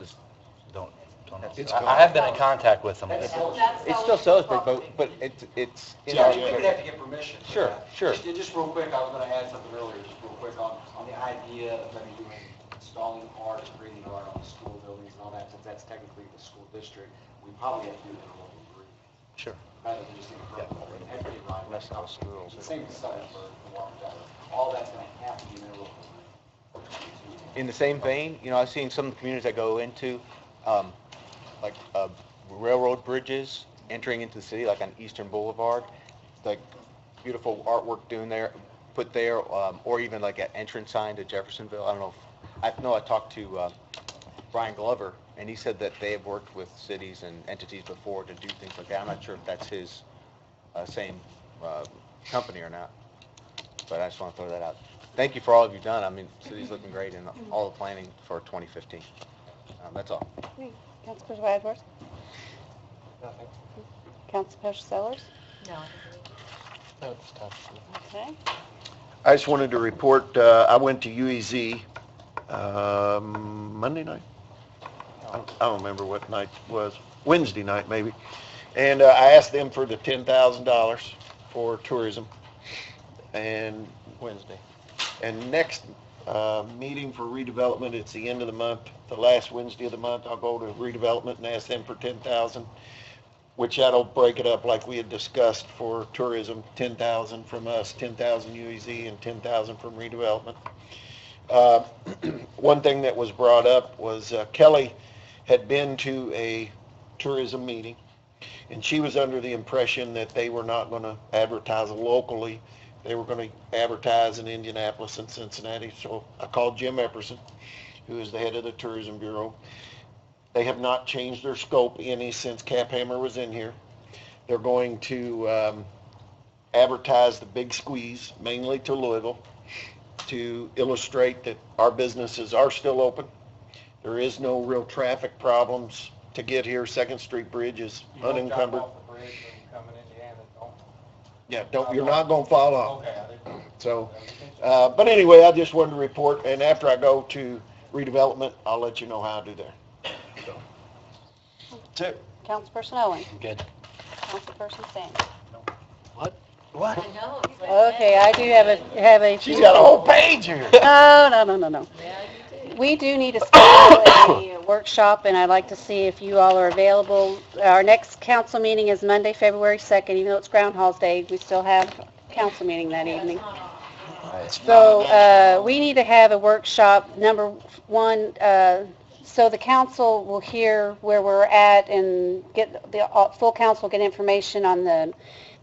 Don't know. It's I have been in contact with them. It's still Salisbury, but it's in Yeah, our. we would have to get permission. for Sure, that. sure. Just real quick, I was gonna add something earlier, just real quick on the idea of maybe installing art and creating art on the school buildings and all that, since that's technically the school district, we probably have to do it in a local group, Sure. rather than just in a group. We have to get right. That's not schools. The same design for the water tower. All that's gonna have to be in a local group. In the same vein, I've seen some communities I go into, like railroad bridges entering into the city, like on Eastern Boulevard, like beautiful artwork put there, or even like an entrance sign to Jeffersonville. I talked to Brian Glover, and he said that they have worked with cities and entities before to do things like that. I'm not sure if that's his same company or not, but I just want to throw that out. Thank you for all you've done. I mean, city's looking great in all the planning for 2015. That's all. Councilperson Whitehorse? Councilperson Sellers? No. Okay. I just wanted to report, I went to UEZ Monday night? I don't remember what night it was, Wednesday night maybe. And I asked them for the $10,000 for tourism. And Wednesday. And next meeting for redevelopment, it's the end of the month, the last Wednesday of the month, I'll go to redevelopment and ask them for 10,000, which that'll break it up like we had discussed for tourism, 10,000 from us, 10,000 UEZ, and 10,000 from redevelopment. One thing that was brought up was Kelly had been to a tourism meeting, and she was under the impression that they were not going to advertise locally. They were going to advertise in Indianapolis and Cincinnati. So I called Jim Epperson, who is the head of the Tourism Bureau. They have not changed their scope any since Cap Hammer was in here. They're going to advertise the big squeeze, mainly to Louisville, to illustrate that our businesses are still open. There is no real traffic problems to get here. Second Street Bridge is unencumbered. Yeah, you're not gonna fall off. So, but anyway, I just wanted to report, and after I go to redevelopment, I'll let you know how I do there. So, that's it. Councilperson Owen. Good. Councilperson Sands. What? I know. he's like Okay, that. I do have a. She's got a whole page here. No. Yeah, you do. We do need to schedule a workshop, and I'd like to see if you all are available. Our next council meeting is Monday, February 2nd. Even though it's Groundhog's Day, we still have council meeting that evening. So we need to have a workshop, number one, so the council will hear where we're at and get the full council get information on the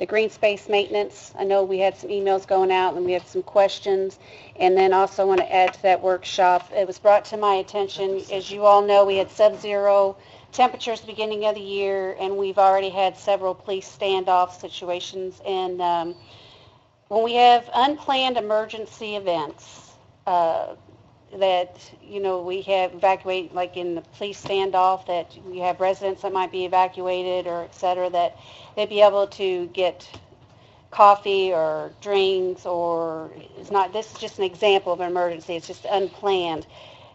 green space maintenance. I know we had some emails going out and we had some questions. And then also want to add to that workshop, it was brought to my attention, as you all know, we had sub-zero temperatures at the beginning of the year, and we've already had several police standoff situations. And when we have unplanned emergency events, that, we have evacuate, like in the police standoff, that we have residents that might be evacuated or et cetera, that they'd be able to get coffee or drinks, or this is just an example of an emergency, it's just unplanned,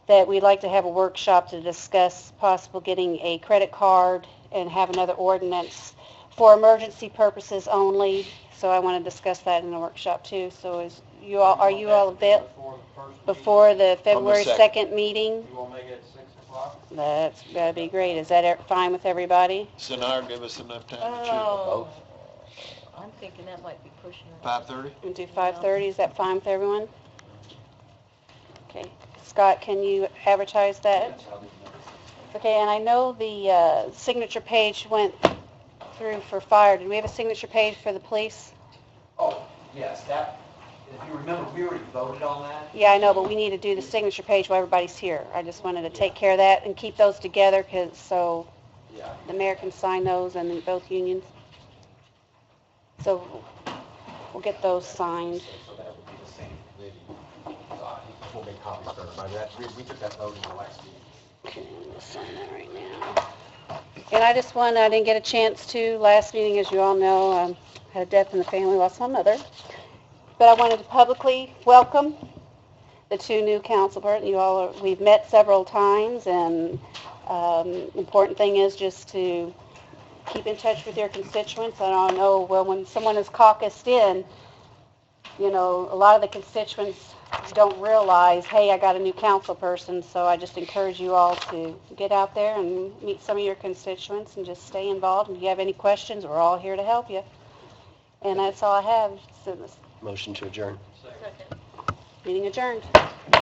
that we'd like to have a workshop to discuss possible getting a credit card and have another ordinance for emergency purposes only. So I want to discuss that in the workshop too. So are you all available before the February 2nd meeting? You want to make it at 6 o'clock? That'd be great. Is that fine with everybody? So now give us enough time to chew. Oh, I'm thinking that might be pushing it. 5:30? And do 5:30, is that fine with everyone? Okay. Scott, can you advertise that? Okay, and I know the signature page went through for fire. Did we have a signature page for the police? Oh, yes, that, if you remember, we already voted on that. Yeah, I know, but we need to do the signature page while everybody's here. I just wanted to take care of that and keep those together, so Yeah. the mayor can sign those and in both unions. So we'll get those signed. So that would be the same committee. We'll make copies for everybody. We took that vote in the last meeting. Okay, I'm gonna sign that right now. And I didn't get a chance to, last meeting, as you all know, had a death in the family, lost my mother. But I wanted to publicly welcome the two new council persons. We've met several times, and important thing is just to keep in touch with your constituents. I don't know, when someone is caucused in, a lot of the constituents don't realize, hey, I got a new council person, so I just encourage you all to get out there and meet some of your constituents and just stay involved. And if you have any questions, we're all here to help you. And that's all I have. Motion to adjourn. Meeting adjourned.